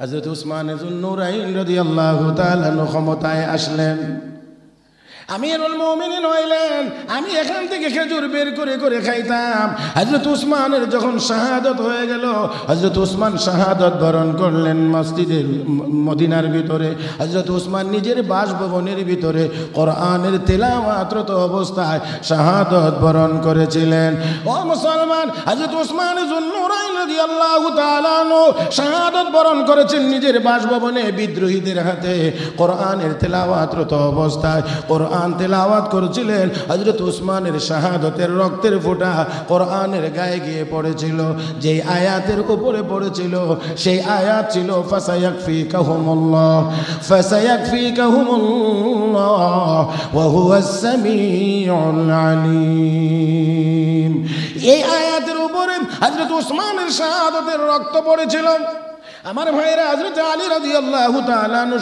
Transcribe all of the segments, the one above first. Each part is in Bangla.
হযরত উসমান যুন্নুরাইন রাদিয়াল্লাহু তাআলা ক্ষমতায় আসলেন, আমিরুল মুমিনিন হইলেন। আমি এখান থেকে খেজুর বের করে করে খাইতাম। হযরত উসমানের যখন শাহাদাত হয়ে গেল, হযরত উসমান শাহাদাত বরণ করলেন মসজিদের মদিনার ভিতরে। হযরত উসমান নিজের বাসভবনের ভিতরে কোরআনের তেলাওয়াতরত অবস্থায় শাহাদাত বরণ করেছিলেন। ও মুসলমান, হযরত উসমান যুন্নুরাইন রাদিয়াল্লাহু তাআলা আনহু শাহাদাত বরণ করেছেন নিজের বাসভবনে বিদ্রোহীদের হাতে। কোরআনের তেলাওয়াতরত অবস্থায় কোরআন তেলাওয়াত করেছিলেন। হযরত উসমানের শাহাদাতের রক্তের ফোঁটা কোরআনের গায়ে গিয়ে পড়েছিল। যেই আয়াতের উপরে পড়েছিল সেই আয়াত ছিল ফাসায়াকফিকাহুমুল্লাহ ফাসায়াকফিকাহুমুল্লাহ ওয়া হুয়াস সামিউল আলিম। এই আয়াতের উপরে হযরত উসমানের শাহাদাতের রক্ত পড়েছিল। আমার ভাইরা, হযরত আলী রাদিয়াল্লাহু তাআলা আনহু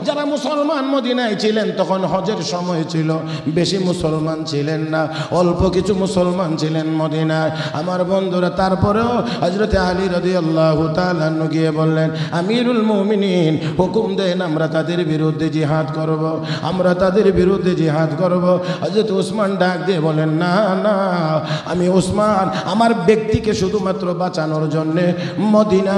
যারা মুসলমান মদিনায় ছিলেন, তখন হজের সময় ছিল, বেশি মুসলমান ছিলেন না, অল্প কিছু মুসলমান ছিলেন মদিনায়। আমার বন্ধুরা, তারপরেও হযরত আলী রাদিয়াল্লাহু তাআলা আনহু গিয়ে বললেন, আমিরুল মুমিনিন হুকুম দেন, আমরা তাদের বিরুদ্ধে জিহাদ করব, আমরা তাদের বিরুদ্ধে জিহাদ করব। হযরত উসমান ডাক দিয়ে বলেন, না না, আমি উসমান আমার ব্যক্তিকে শুধুমাত্র বাঁচানোর জন্য মদিনা,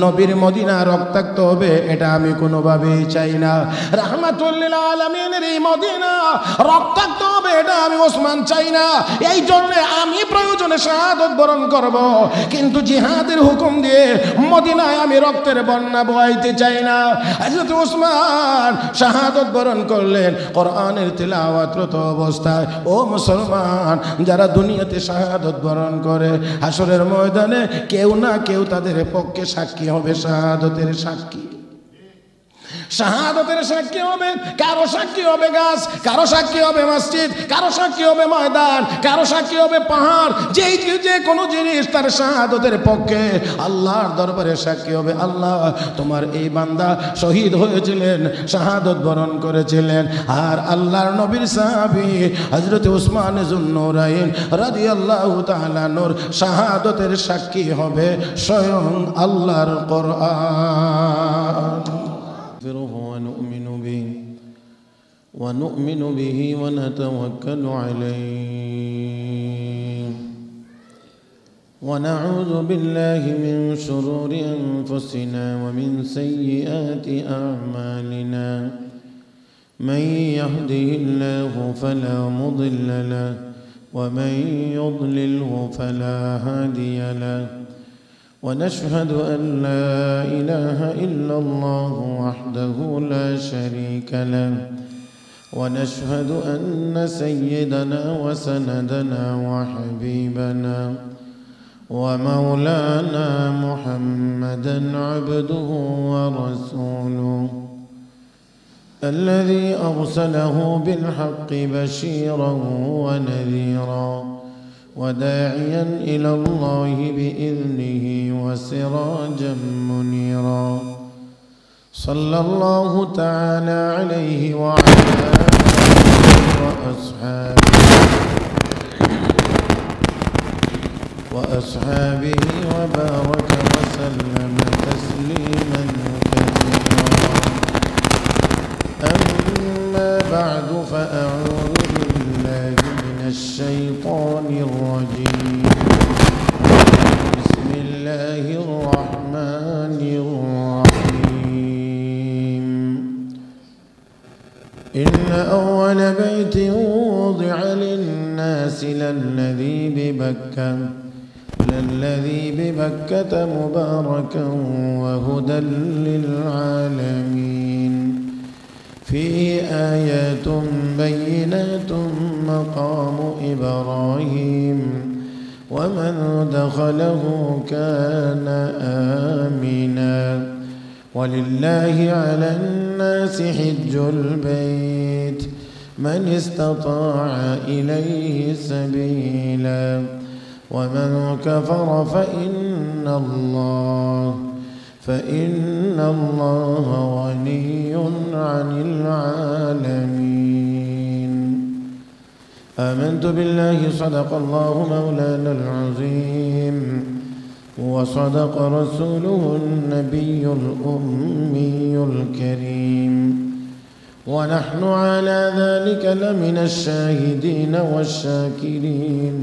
নবীর মদিনা রক্তাক্ত হবে এটা আমি কোনোভাবেই চাই না। রাহমাতুল লিল আলামিনের এই মদিনা রক্তাক্ত হবে এটা আমি ওসমান চাই না। এই জন্য আমি প্রয়োজনে শাহাদাত বরণ করব, কিন্তু জিহাদের হুকুম দিয়ে মদিনায় আমি রক্তের বন্যা বইতে চাই না। হযরত ওসমান শাহাদাত বরণ করলেন কোরআনের তেলাওয়াতরত অবস্থায়। ও মুসলমান, যারা দুনিয়াতে শাহাদাত বরণ করে হাসরের ময়দানে কেউ না কেউ তাদের পক্ষে সাক্ষী হবে, শাহাদাতের সাক্ষী। শাহাদাতের সাক্ষী হবে, কারো সাক্ষী হবে গাছ, কারো সাক্ষী হবে মসজিদ, কারো সাক্ষী হবে ময়দান, কারো সাক্ষী হবে পাহাড়। যে কোনো জিনিস তার শাহাদাতের পক্ষে আল্লাহর দরবারে সাক্ষী হবে। আল্লাহ, তোমার এই বান্দা শহীদ হয়েছিলেন, শাহাদাত বরণ করেছিলেন। আর আল্লাহর নবীর সাহাবী হযরত উসমান যুন্নুরাইন রাদিয়াল্লাহু তাআলা নূর শাহাদাতের সাক্ষী হবে স্বয়ং আল্লাহর কোরআন। ونؤمن به ونتوكل عليه ونعوذ بالله من شرور أنفسنا ومن سيئات أعمالنا. من يهده الله فلا مضل له ومن يضلله فلا هادي له. ونشهد أن لا إله إلا الله وحده لا شريك له. ونشهد أن سيدنا وسندنا وحبيبنا ومولانا محمدا عبده ورسوله الذي أرسله بالحق بشيرا ونذيرا وداعيا إلى الله بإذنه وسراجا منيرا. صلى الله تعالى عليه وعلى وأصحابه وبارك وسلم تسليما كثيرا. أما بعد، فأعوذ بالله من الشيطان الرجيم. بسم الله الرحمن الرحيم. إن أول بيت وضع للناس للذي ببكة مباركا وهدى للعالمين. فيه آيات بينات مقام إبراهيم ومن دخله كان آمنا. ولله على الناس حج البيت من استطاع إليه سبيلا. ومن كفر فإن الله غني عن العالمين. آمنت بالله صدق الله مولانا العظيم وصدق رسوله النبي الأمي الكريم، ونحن على ذلك لمن الشاهدين والشاكرين،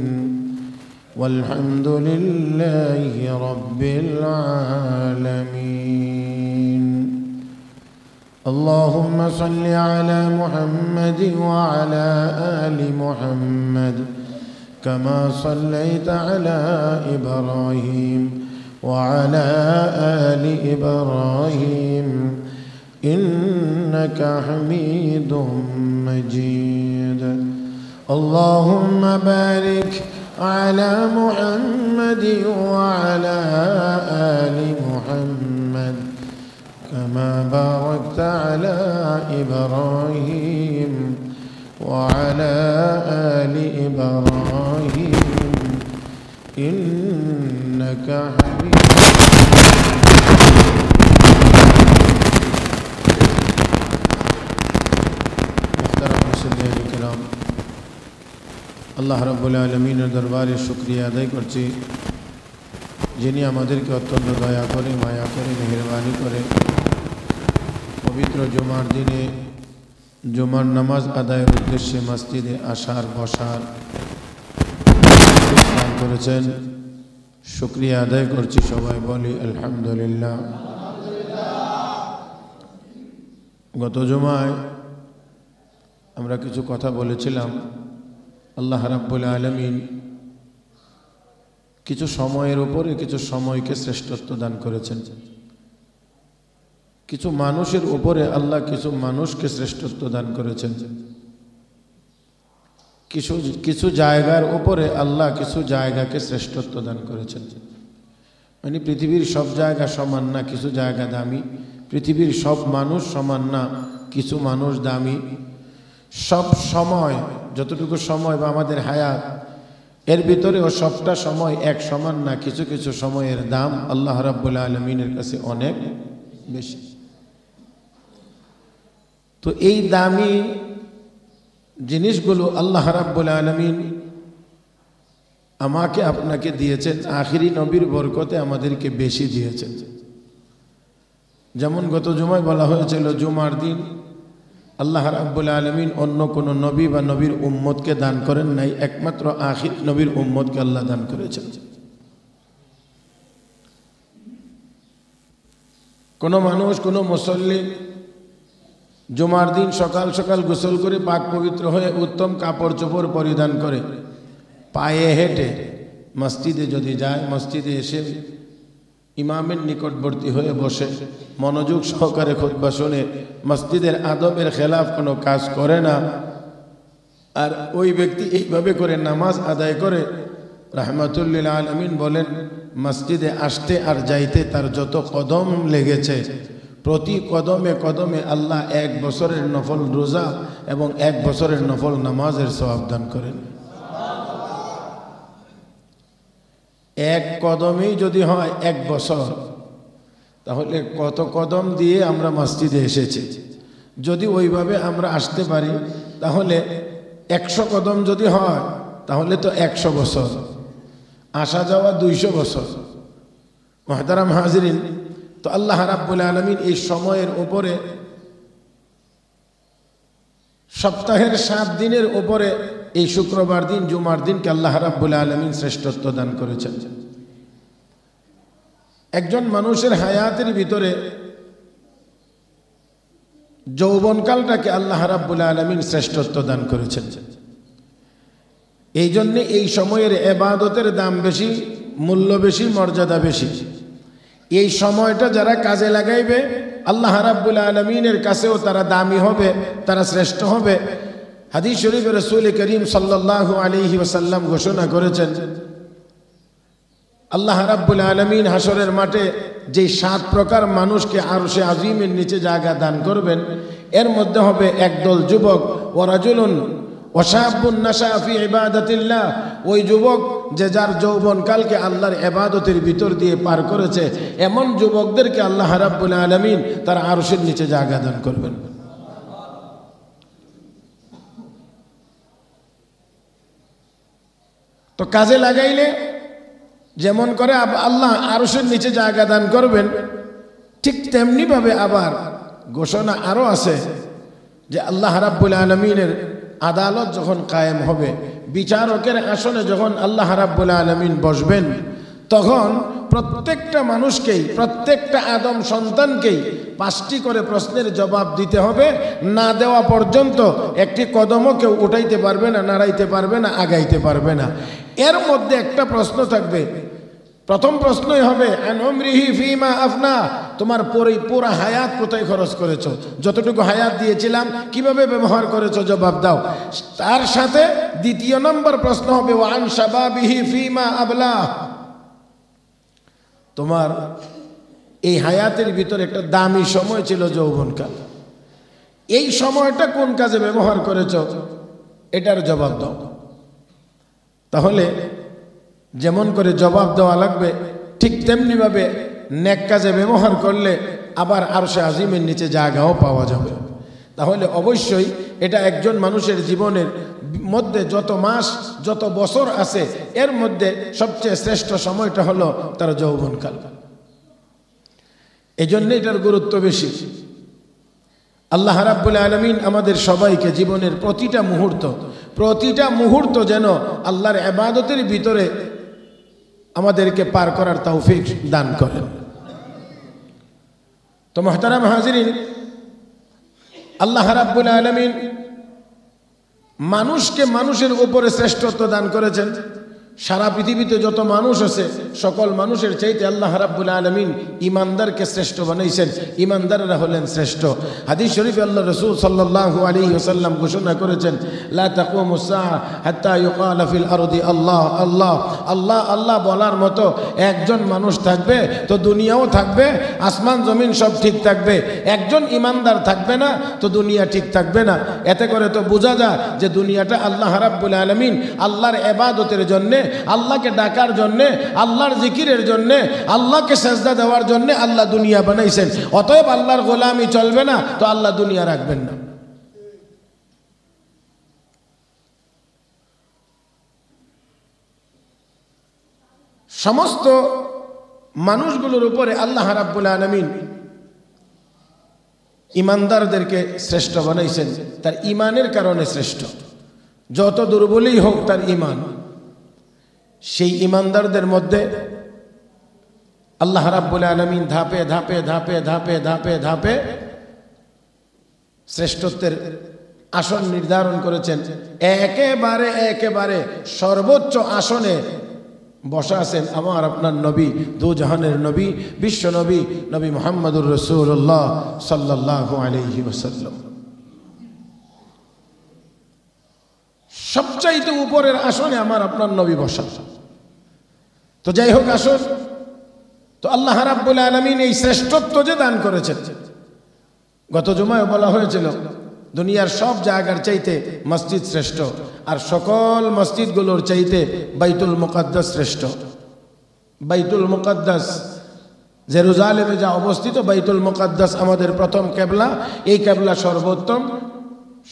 والحمد لله رب العالمين. اللهم صل على محمد وعلى آل محمد كما صليت على إبراهيم وعلى آل إبراهيم إنك حميد مجيد. اللهم بارك على محمد وعلى آل محمد كما باركت على إبراهيم وعلى آل إبراهيم إنك حميد محترم مسلمين الكرام، আল্লাহ রাব্বুল আলামিনের দরবারে শুকরিয়া আদায় করছি, যিনি আমাদেরকে অত্যন্ত দয়া করে, মায়া করে, মেহেরবানি করে পবিত্র জুমার দিনে জুমার নামাজ আদায়ের উদ্দেশ্যে মসজিদে আসার বসার দান করেছেন। শুকরিয়া আদায় করছি, সবাই বলি আলহামদুলিল্লাহ। গত জুমায় আমরা কিছু কথা বলেছিলাম, আল্লাহ রাব্বুল আলামিন কিছু সময়ের উপরে কিছু সময়কে শ্রেষ্ঠত্ব দান করেছেন, কিছু মানুষের উপরে আল্লাহ কিছু মানুষকে শ্রেষ্ঠত্ব দান করেছেন, কিছু জায়গার উপরে আল্লাহ কিছু জায়গাকে শ্রেষ্ঠত্ব দান করেছেন। মানে পৃথিবীর সব জায়গা সমান না, কিছু জায়গা দামি। পৃথিবীর সব মানুষ সমান না, কিছু মানুষ দামি। সব সময়, যতটুকু সময় বা আমাদের হায়াত, এর ভিতরেও সবটা সময় এক সমান না। কিছু কিছু সময়ের দাম আল্লাহ রাব্বুল আলামিনের কাছে অনেক বেশি। তো এই দামি জিনিসগুলো আল্লাহ রাব্বুল আলামিন আমাকে আপনাকে দিয়েছেন, আখিরি নবীর বরকতে আমাদেরকে বেশি দিয়েছেন। যেমন গত জুমায় বলা হয়েছিল, জুমার দিন আল্লাহ রাব্বুল আলামিন অন্য কোন নবী বা নবীর উম্মতকে দান করেন নাই, একমাত্র আখির নবীর উম্মতকে আল্লাহ দান করেছেন। কোন মানুষ, কোন মুসল্লি জুমার দিন সকাল সকাল গোসল করে পাক পবিত্র হয়ে উত্তম কাপড় চোপড় পরিধান করে পায়ে হেঁটে মসজিদে যদি যায়, মসজিদে এসে ইমামের নিকটবর্তী হয়ে বসে মনোযোগ সহকারে খুতবা শুনে মসজিদের আদবের খেলাফ কোনো কাজ করে না, আর ওই ব্যক্তি এইভাবে করে নামাজ আদায় করে, রাহমাতুল লিল আলামিন বলেন মসজিদে আসতে আর যাইতে তার যত কদম লেগেছে, প্রতি কদমে কদমে আল্লাহ 1 বছরের নফল রোজা এবং 1 বছরের নফল নামাজের সওয়াব দান করেন। 1 কদমেই যদি হয় 1 বছর, তাহলে কত কদম দিয়ে আমরা মসজিদে এসেছি। যদি ওইভাবে আমরা আসতে পারি, তাহলে 100 কদম যদি হয়, তাহলে তো 100 বছর, আসা যাওয়া 200 বছর। মুহতারাম হাজিরিন, তো আল্লাহ রাব্বুল আলামিন এই সময়ের উপরে, সপ্তাহের 7 দিনের উপরে এই শুক্রবার দিন জুমার দিনকে আল্লাহ রাব্বুল আলামিন শ্রেষ্ঠত্ব দান করেছেন। একজন মানুষের হায়াতের ভিতরে যৌবনকালটাকে আল্লাহ রাব্বুল আলামিন শ্রেষ্ঠত্ব দান করেছেন। এই জন্য এই সময়ের ইবাদতের দাম বেশি, মূল্য বেশি, মর্যাদা বেশি। এই সময়টা যারা কাজে লাগাইবে আল্লাহ রাব্বুল আলামিনের কাছেও তারা দামি হবে, তারা শ্রেষ্ঠ হবে। হাদিস শরীফে রাসূল করিম সাল্লাল্লাহু আলাইহি ওয়াসাল্লাম ঘোষণা করেছেন, আল্লাহ রাব্বুল আলামিন হাসরের মাঠে যে 7 প্রকার মানুষকে আরশে আজিমের নিচে জায়গা দান করবেন, এর মধ্যে হবে একদল যুবক, ওয়ারাজুলুন ওয়াশাবুন নাশা ফি ইবাদাতিল্লাহ, ওই যুবক যে যার যৌবনকালকে আল্লাহর ইবাদতের ভিতর দিয়ে পার করেছে, এমন যুবকদেরকে আল্লাহ রাব্বুল আলামিন তার আরশের নিচে জায়গা দান করবেন। তো কাজে লাগাইলে যেমন করে আল্লাহ আরশের নিচে জায়গা দান করবেন, ঠিক তেমনিভাবে আবার ঘোষণা আরও আছে যে আল্লাহ রাব্বুল আলামিনের আদালত যখন কায়েম হবে, বিচারকের আসনে যখন আল্লাহ রাব্বুল আলামিন বসবেন, তখন প্রত্যেকটা মানুষকেই, প্রত্যেকটা আদম সন্তানকেই 5টি করে প্রশ্নের জবাব দিতে হবে। না দেওয়া পর্যন্ত একটি কদমও কেউ উঠাইতে পারবে না, নাড়াইতে পারবে না, আগাইতে পারবে না। এর মধ্যে একটা প্রশ্ন থাকবে। প্রথম প্রশ্নই হবে আন উমরিহি ফিমা আফনা, তোমার পুরো হায়াত কোথায় খরচ করেছো, যতটুকু হায়াত দিয়েছিলাম কিভাবে ব্যবহার করেছো, জবাব দাও। তার সাথে দ্বিতীয় নম্বর প্রশ্ন হবে ওয়ান শাবাবিহি ফিমা আবলা, তোমার এই হায়াতের ভিতরে একটা দামি সময় ছিল যৌবনকাল, এই সময়টা কোন কাজে ব্যবহার করেছো, এটার জবাব দাও। তাহলে যেমন করে জবাব দেওয়া লাগবে, ঠিক তেমনিভাবে নেক কাজে ব্যবহার করলে আবার আরশে আজিমের নিচে জায়গাও পাওয়া যাবে। তাহলে অবশ্যই এটা একজন মানুষের জীবনের মধ্যে যত মাস যত বছর আছে, এর মধ্যে সবচেয়ে শ্রেষ্ঠ সময়টা হলো তার যৌবনকাল। এই জন্য এটার গুরুত্ব বেশি। আল্লাহ রাব্বুল আলামিন আমাদের সবাইকে জীবনের প্রতিটা মুহূর্ত যেন আল্লাহর ইবাদতের ভিতরে আমাদেরকে পার করার তৌফিক দান করেন। তো মুহতারাম হাজিরিন, আল্লাহ রাব্বুল আলামিন মানুষকে মানুষের উপরে শ্রেষ্ঠত্ব দান করেছেন। সারা পৃথিবীতে যত মানুষ আছে, সকল মানুষের চাইতে আল্লাহ রাব্বুল আলামিন ইমানদারকে শ্রেষ্ঠ বানাইছেন। ইমানদাররা হলেন শ্রেষ্ঠ। হাদিস শরীফে আল্লাহ রাসূল সাল্লাল্লাহু আলাইহি ওয়াসাল্লাম ঘোষণা করেছেন, লা তাকুমুস সাআ হাত্তা ইউকালা ফিল আরদি আল্লাহ আল্লাহ আল্লাহ আল্লাহ বলার মতো একজন মানুষ থাকবে তো দুনিয়াও থাকবে, আসমান জমিন সব ঠিক থাকবে। একজন ইমানদার থাকবে না তো দুনিয়া ঠিক থাকবে না। এতে করে তো বোঝা যায় যে দুনিয়াটা আল্লাহ রাব্বুল আলামিন আল্লাহর ইবাদতের জন্য, আল্লাহকে ডাকার জন্য, আল্লাহর জিকিরের জন্য, আল্লাহকে সেজদা দেওয়ার জন্য আল্লাহ দুনিয়া বানাইছেন। অতএব আল্লাহর গোলামি চলবে না তো আল্লাহ দুনিয়া রাখবেন না। সমস্ত মানুষগুলোর উপরে আল্লাহ রাব্বুল আলামিন ইমানদারদেরকে শ্রেষ্ঠ বানাইছেন। তার ইমানের কারণে শ্রেষ্ঠ। যত দুর্বলই হোক তার ইমান, সেই ইমানদারদের মধ্যে আল্লাহ রাব্বুল আলামিন ধাপে ধাপে ধাপে ধাপে ধাপে ধাপে শ্রেষ্ঠত্বের আসন নির্ধারণ করেছেন। একেবারে একেবারে সর্বোচ্চ আসনে বসা আছেন আমার আপনার নবী, দু জাহানের নবী, বিশ্ব নবী, নবী মুহাম্মদুর রাসূলুল্লাহ সাল্লাল্লাহু আলাইহি ওয়াসাল্লাম। সবচাইতে উপরের আসনে আমার আপনার নবী বসা। তো যাই হোক, আসুন, তো আল্লাহ রাব্বুল আলামিন এই শ্রেষ্ঠত্ব যে দান করেছেন, গত জুমায় বলা হয়েছিল দুনিয়ার সব জায়গার চাইতে মসজিদ শ্রেষ্ঠ, আর সকল মসজিদগুলোর চাইতে বাইতুল মুকাদ্দাস শ্রেষ্ঠ। বাইতুল মুকাদ্দাস জেরুজালেমে যা অবস্থিত, বাইতুল মুকাদ্দাস আমাদের প্রথম কেবলা। এই কেবলা সর্বোত্তম,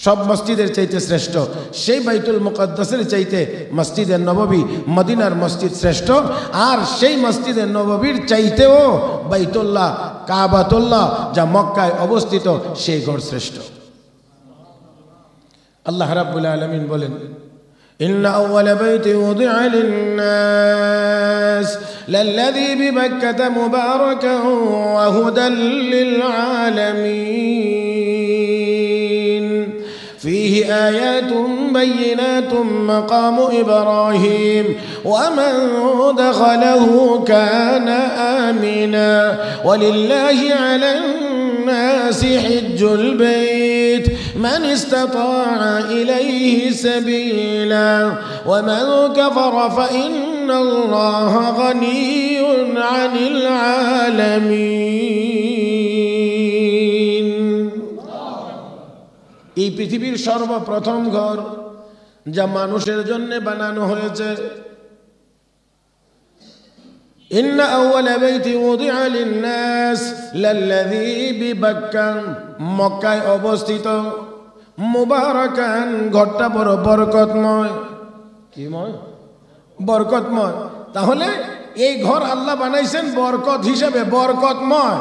সব মসজিদের চাইতে শ্রেষ্ঠ। সেই বাইতুল মুকাদ্দাসের চাইতে মসজিদে নববী, মদিনার মসজিদ শ্রেষ্ঠ। আর সেই মসজিদে নববীর চাইতেও বাইতুল্লাহ, কাবাতুল্লাহ যা মক্কায় অবস্থিত, সেই ঘর শ্রেষ্ঠ। আল্লাহ রাব্বুল আলামিন বলেন, ইন্না আউওয়ালা বাইতি উযিআ লিন-নাস লাল্লাযী বিবাক্কাতা মুবারাকান ওয়া হুদাল লিল-আলামিন فيه آيات بينات مقام إبراهيم ومن دخله كان آمنا ولله على الناس حج البيت من استطاع إليه سبيلا ومن كفر فإن الله غني عن العالمين। এই পৃথিবীর সর্বপ্রথম ঘর যা মানুষের জন্য বানানো হয়েছে, ইন্না আউওয়ালা বাইতি উযিআ লিন-নাস লাল্লাযী বিবাক্কা, মক্কায় অবস্থিত, মুবারাকান, ঘরটা বড় বরকতময়। কিময়? বরকতময়। তাহলে এই ঘর আল্লাহ বানাইছেন বরকত হিসেবে, বরকতময়।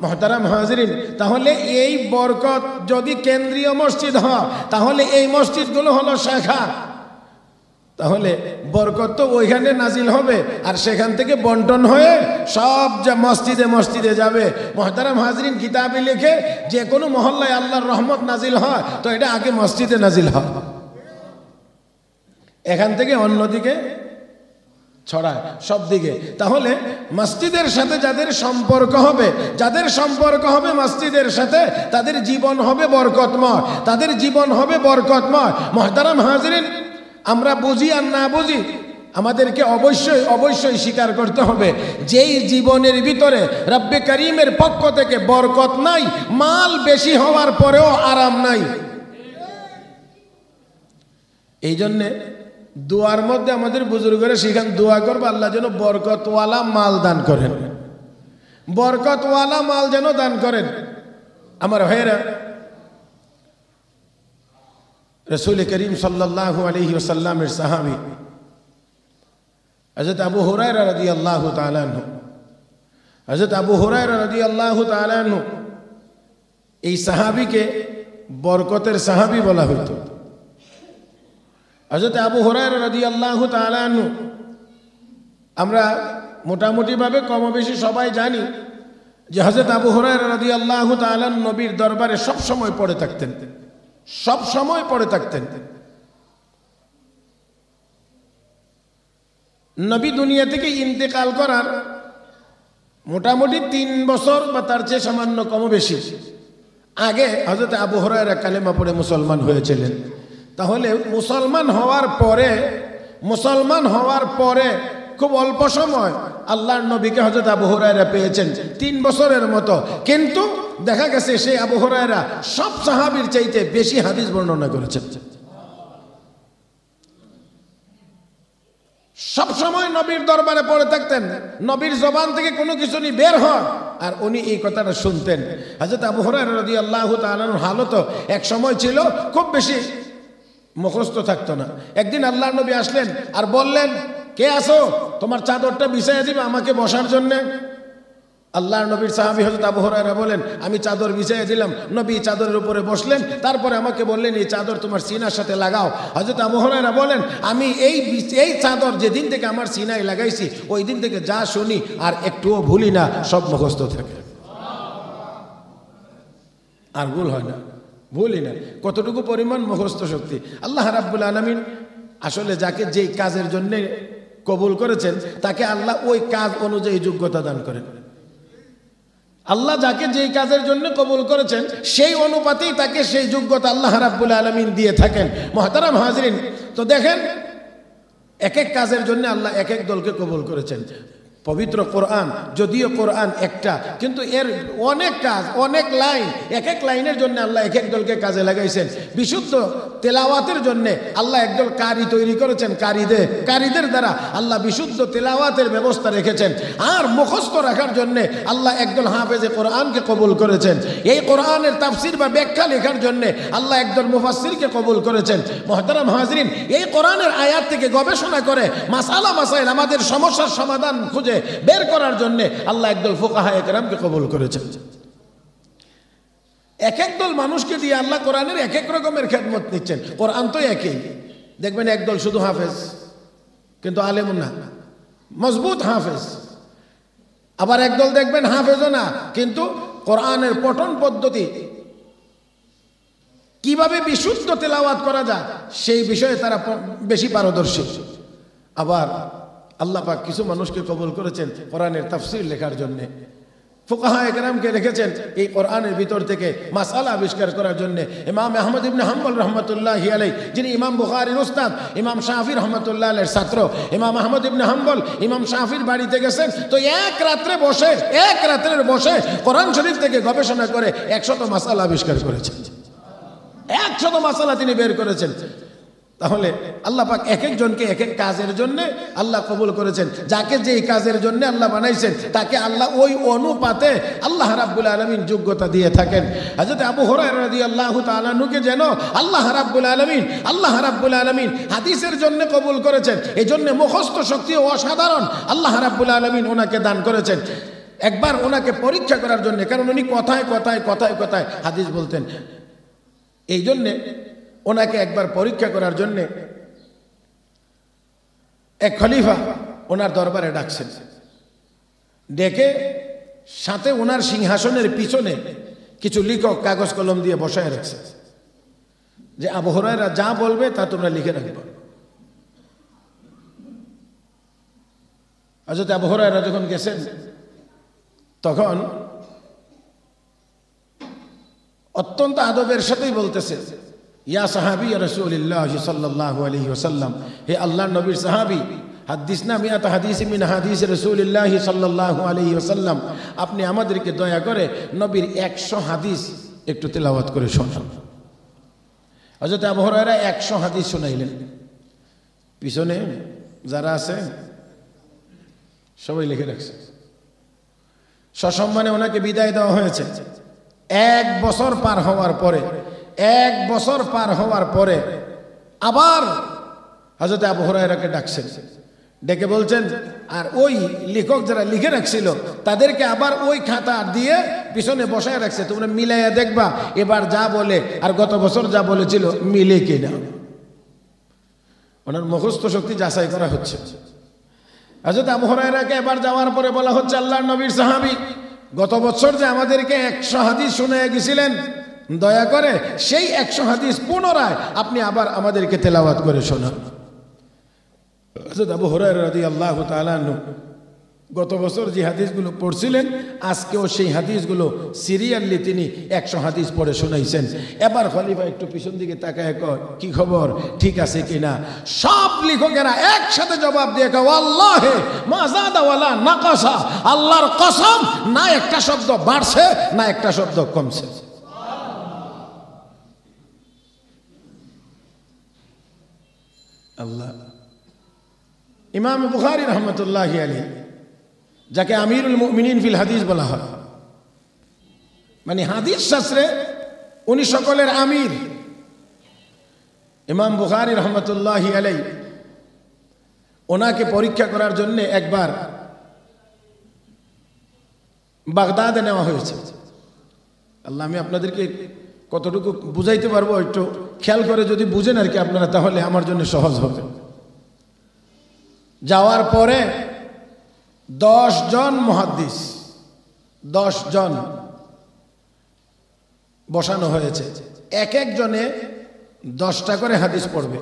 মুহতারাম হাজিরিন, তাহলে এই বরকত যদি কেন্দ্রীয় মসজিদ হয় তাহলে এই মসজিদগুলো হলো শাখা, তাহলে বরকত তো ওইখানে নাজিল হবে আর সেখান থেকে বন্টন হয়ে সব যা মসজিদে মসজিদে যাবে। মুহতারাম হাজিরিন, কিতাবে লেখে যে কোনো মহল্লায় আল্লাহর রহমত নাজিল হয় তো এটা আগে মসজিদে নাজিল হয়, এখান থেকে অন্যদিকে ছড়ায় সব দিকে। তাহলে মসজিদের সাথে যাদের সম্পর্ক হবে মসজিদের সাথে, তাদের জীবন হবে বরকতময়, তাদের জীবন হবে বরকতময়। মুহতারাম হাজিরিন, আমরা বুঝি আর না বুঝি, আমাদেরকে অবশ্যই অবশ্যই স্বীকার করতে হবে যেই জীবনের ভিতরে রব্বে করিমের পক্ষ থেকে বরকত নাই, মাল বেশি হওয়ার পরেও আরাম নাই। এই জন্যে দোয়ার মধ্যে আমাদের বুজুর্গরা সেখানে দোয়া করবে আল্লাহ যেন বরকতওয়ালা মাল দান করেন, বরকতওয়ালা মাল যেন দান করেন। আমার ভাইয়েরা, রসুল করিম সাল্লাল্লাহু আলাইহি ওয়াসাল্লামের সাহাবী হযরত আবু হুরায়রা রাদিয়াল্লাহু তাআলা আনহু, হযরত আবু হুরায়রা রাদিয়াল্লাহু তাআলা আনহু, এই সাহাবীকে বরকতের সাহাবী বলা হতো। হযরত আবু হুরায়রা রাদিয়াল্লাহু তাআলা আনহু, আমরা মোটামুটিভাবে কম বেশি সবাই জানি যে হযরত আবু হুরায়রা রাদিয়াল্লাহু তাআলা নবীর দরবারে সব সময় পড়ে থাকতেন, সব সময় পড়ে থাকতেন। নবী দুনিয়া থেকে ইন্তেকাল করার মোটামুটি 3 বছর বা তার চেয়ে সামান্য কম বেশি আগে হযরত আবু হুরায়রা কালেমা পড়ে মুসলমান হয়েছিলেন। তাহলে মুসলমান হওয়ার পরে খুব অল্প সময় আল্লাহর নবীকে হযরত আবু হুরায়রা পেয়েছেন, 3 বছরের মতো। কিন্তু দেখা গেছে সেই আবু হুরায়রা সব সাহাবীর চাইতে বেশি হাদিস বর্ণনা করেছেন। সব সময় নবীর দরবারে পড়ে থাকতেন, নবীর জবান থেকে কোনো কিছু নি বের হয় আর উনি এই কথাটা শুনতেন। হযরত আবু হুরায়রা রাদিয়াল্লাহু তাআলার হালত এক সময় ছিল খুব বেশি মুখস্থ থাকতো না। একদিন আল্লাহর নবী আসলেন আর বললেন, কে আসো, তোমার চাদরটা বিছাইয়া দিবে আমাকে বসার জন্য। আল্লাহর নবীর সাহাবী হযরত আবু হুরায়রা বলেন, আমি চাদর বিছাইয়া দিলাম। নবী চাদরের উপরে বসলেন, তারপরে আমাকে বললেন, এই চাদর তোমার সিনার সাথে লাগাও। হযরত আবু হুরায়রা বলেন, আমি এই চাদর যেদিন থেকে আমার সিনায় লাগাইছি ওই দিন থেকে যা শুনি আর একটুও ভুলি না, সব মুখস্থ থাকে, আর ভুল হয় না, ভুলই না। কতটুকু পরিমাণ মুখস্থ শক্তি! আল্লাহ রাব্বুল আলামিন আসলে যাকে যেই কাজের জন্য কবুল করেছেন তাকে আল্লাহ ওই কাজ অনুযায়ী যোগ্যতা দান করেন। আল্লাহ যাকে যেই কাজের জন্য কবুল করেছেন সেই অনুপাতেই তাকে সেই যোগ্যতা আল্লাহ রাব্বুল আলামিন দিয়ে থাকেন। মুহতারাম হাজিরিন, তো দেখেন এক এক কাজের জন্য আল্লাহ এক এক দলকে কবুল করেছেন। পবিত্র কোরআন, যদিও কোরআন একটা, কিন্তু এর অনেক কাজ, অনেক লাইন, এক এক লাইনের জন্য আল্লাহ এক এক দলকে কাজে লাগাইছেন। বিশুদ্ধ তেলাওয়াতের জন্য আল্লাহ একদল কারি তৈরি করেছেন, কারিদের দ্বারা আল্লাহ বিশুদ্ধ তেলাওয়াতের ব্যবস্থা রেখেছেন। আর মুখস্থ রাখার জন্য আল্লাহ একদল হাফেজে কোরআনকে কবুল করেছেন। এই কোরআনের তাফসির বা ব্যাখ্যা লেখার জন্য আল্লাহ একদল মুফাসসিরকে কবুল করেছেন। মুহতারাম হাজিরিন, এই কোরআনের আয়াত থেকে গবেষণা করে মাসাইল আমাদের সমস্যার সমাধান খুঁজে বের করার জন্য আল্লাহ একদল ফুকাহায়ে কেরামকে কবুল করেছেন। এক এক দল মানুষকে দিয়ে আল্লাহ কোরআনের এক এক রকমের খেদমত নিচ্ছেন। কোরআন তো একই, দেখবেন একদল শুধু হাফেজ কিন্তু আলেম না, মজবুত হাফেজ। আবার একদল দেখবেন হাফেজও না কিন্তু কোরআনের পঠন পদ্ধতি কিভাবে বিশুদ্ধ তেলাওয়াত করা যায় সেই বিষয়ে তারা বেশি পারদর্শী। আবার আল্লাহ পাক কিছু মানুষকে কবুল করেছেন কোরআনের তাফসীর লেখার জন্য। ফুকাহায়ে কেরামকে রেখেছেন এই কোরআনের ভিতর থেকে মাসালা আবিষ্কার করার জন্য। ইমাম আহমদ ইবনে হাম্বল রহমতুল্লাহি আলাইহি, যিনি ইমাম বুখারীর উস্তাদ, ইমাম শাফি রহমতুল্লাহ আলাইহির ছাত্র, ইমাম আহমদ ইবনে হাম্বল ইমাম শাফির বাড়িতে গেছেন। তো এক রাত্রের বসে কোরআন শরীফ থেকে গবেষণা করে 100 মাসালা আবিষ্কার করেছেন। 100 মাসালা তিনি বের করেছেন। তাহলে আল্লাহ পাক এক একজনকে এক এক কাজের জন্য আল্লাহ কবুল করেছেন। যাকে যেই কাজের জন্য আল্লাহ বানাইছেন তাকে আল্লাহ ওই অনুপাতে আল্লাহ রাব্বুল আলামিন যোগ্যতা দিয়ে থাকেন। হযরত আবু হুরায়রা রাদিয়াল্লাহু তাআলা আনহুকে যেন আল্লাহ রাব্বুল আলামিন হাদিসের জন্য কবুল করেছেন। এই জন্য মুখস্থ শক্তি অসাধারণ আল্লাহ রাব্বুল আলামিন ওনাকে দান করেছেন। একবার ওনাকে পরীক্ষা করার জন্য, কারণ উনি কথায় কথায় কথায় কথায় হাদিস বলতেন, এই জন্যে ওনাকে একবার পরীক্ষা করার জন্যে এক খলিফা ওনার দরবারে ডাকছেন। ডেকে সাথে ওনার সিংহাসনের পিছনে কিছু লেখক কাগজ কলম দিয়ে বসায় রাখছে যে আবু হুরায়রা যা বলবে তা তোমরা লিখে রাখবে। হযরত আবু হুরায়রা যখন গেছেন তখন অত্যন্ত আদবের সাথেই বলতেছে, ইয়া সাহাবী রাসূলুল্লাহ সাল্লাল্লাহু আলাইহি ওয়াসাল্লাম, হে আল্লাহর নবীর সাহাবী, হাদিসনা মিয়াত হাদিস মিন হাদিস রাসূলুল্লাহ সাল্লাল্লাহু আলাইহি ওয়াসাল্লাম, আপনি আমাদেরকে দয়া করে নবীর 100 হাদিস একটু তেলাওয়াত করে শোনান। হযরত আবু হুরায়রা 100 হাদিস শোনাইলেন। পিছনে যারা আছে সবাই লিখে রাখছে। সসম্মানে ওনাকে বিদায় দেওয়া হয়েছে। 1 বছর পার হওয়ার পরে, 1 বছর পার হওয়ার পরে আবার হযরত আবু হুরায়রাকে ডাকছেন। ডেকে বলছেন, আর ওই লেখক যারা লিখে রাখছিল তাদেরকে আবার ওই খাতা দিয়ে পিছনে বসায় রাখছে, তোমরা মিলাইয়া দেখবা এবার যা বলে আর গত বছর যা বলেছিল মিলে কিনা। ওনার মুখস্থ শক্তি যাচাই করা হচ্ছে। হযরত আবু হুরায়রাকে এবার যাওয়ার পরে বলা হচ্ছে, আল্লাহর নবীর সাহাবী, গত বছর যে আমাদেরকে 100 হাদিস শুনিয়ে গেছিলেন, দয়া করে সেই 100 হাদিস পুনরায় আপনি আবার আমাদেরকে তেলাওয়াত করে শোনান। হযরত আবু হুরায়রা রাদিয়াল্লাহু তাআলা আনহু গত বছর যে হাদিসগুলো পড়ছিলেন আজকেও সেই হাদিসগুলো সিরিয়ালি তিনি 100 হাদিস পড়ে শোনাইছেন। এবার খলিফা একটু পিছন দিকে তাকায় কয়, কি খবর, ঠিক আছে কিনা? সব লেখকেরা একসাথে জবাব দিয়ে কয়, ওয়াল্লাহি মা যাদা ওয়ালা নাকাসা, আল্লাহর কসম, না একটা শব্দ বাড়ছে না একটা শব্দ কমছে। আল্লাহ। ইমাম বুখারী রাহমাতুল্লাহি আলাইহি, যাকে আমিরুল মুমিনিন ফিল হাদিস বলা হয়, মানে হাদিস শাস্ত্রে উনি সকলের আমির। ইমাম বুখারী রাহমাতুল্লাহি আলাইহি ওনাকে পরীক্ষা করার জন্য একবার বাগদাদে নেওয়া হয়েছে। আল্লাহ, আমি আপনাদেরকে কতটুকু বুঝাইতে পারবো একটু খেয়াল করে যদি বুঝেন আর কি আপনারা, তাহলে আমার জন্য সহজ হবে। যাওয়ার পরে 10 জন মুহাদ্দিস, 10 জন বসানো হয়েছে। এক একজনে 10টা করে হাদিস পড়বে।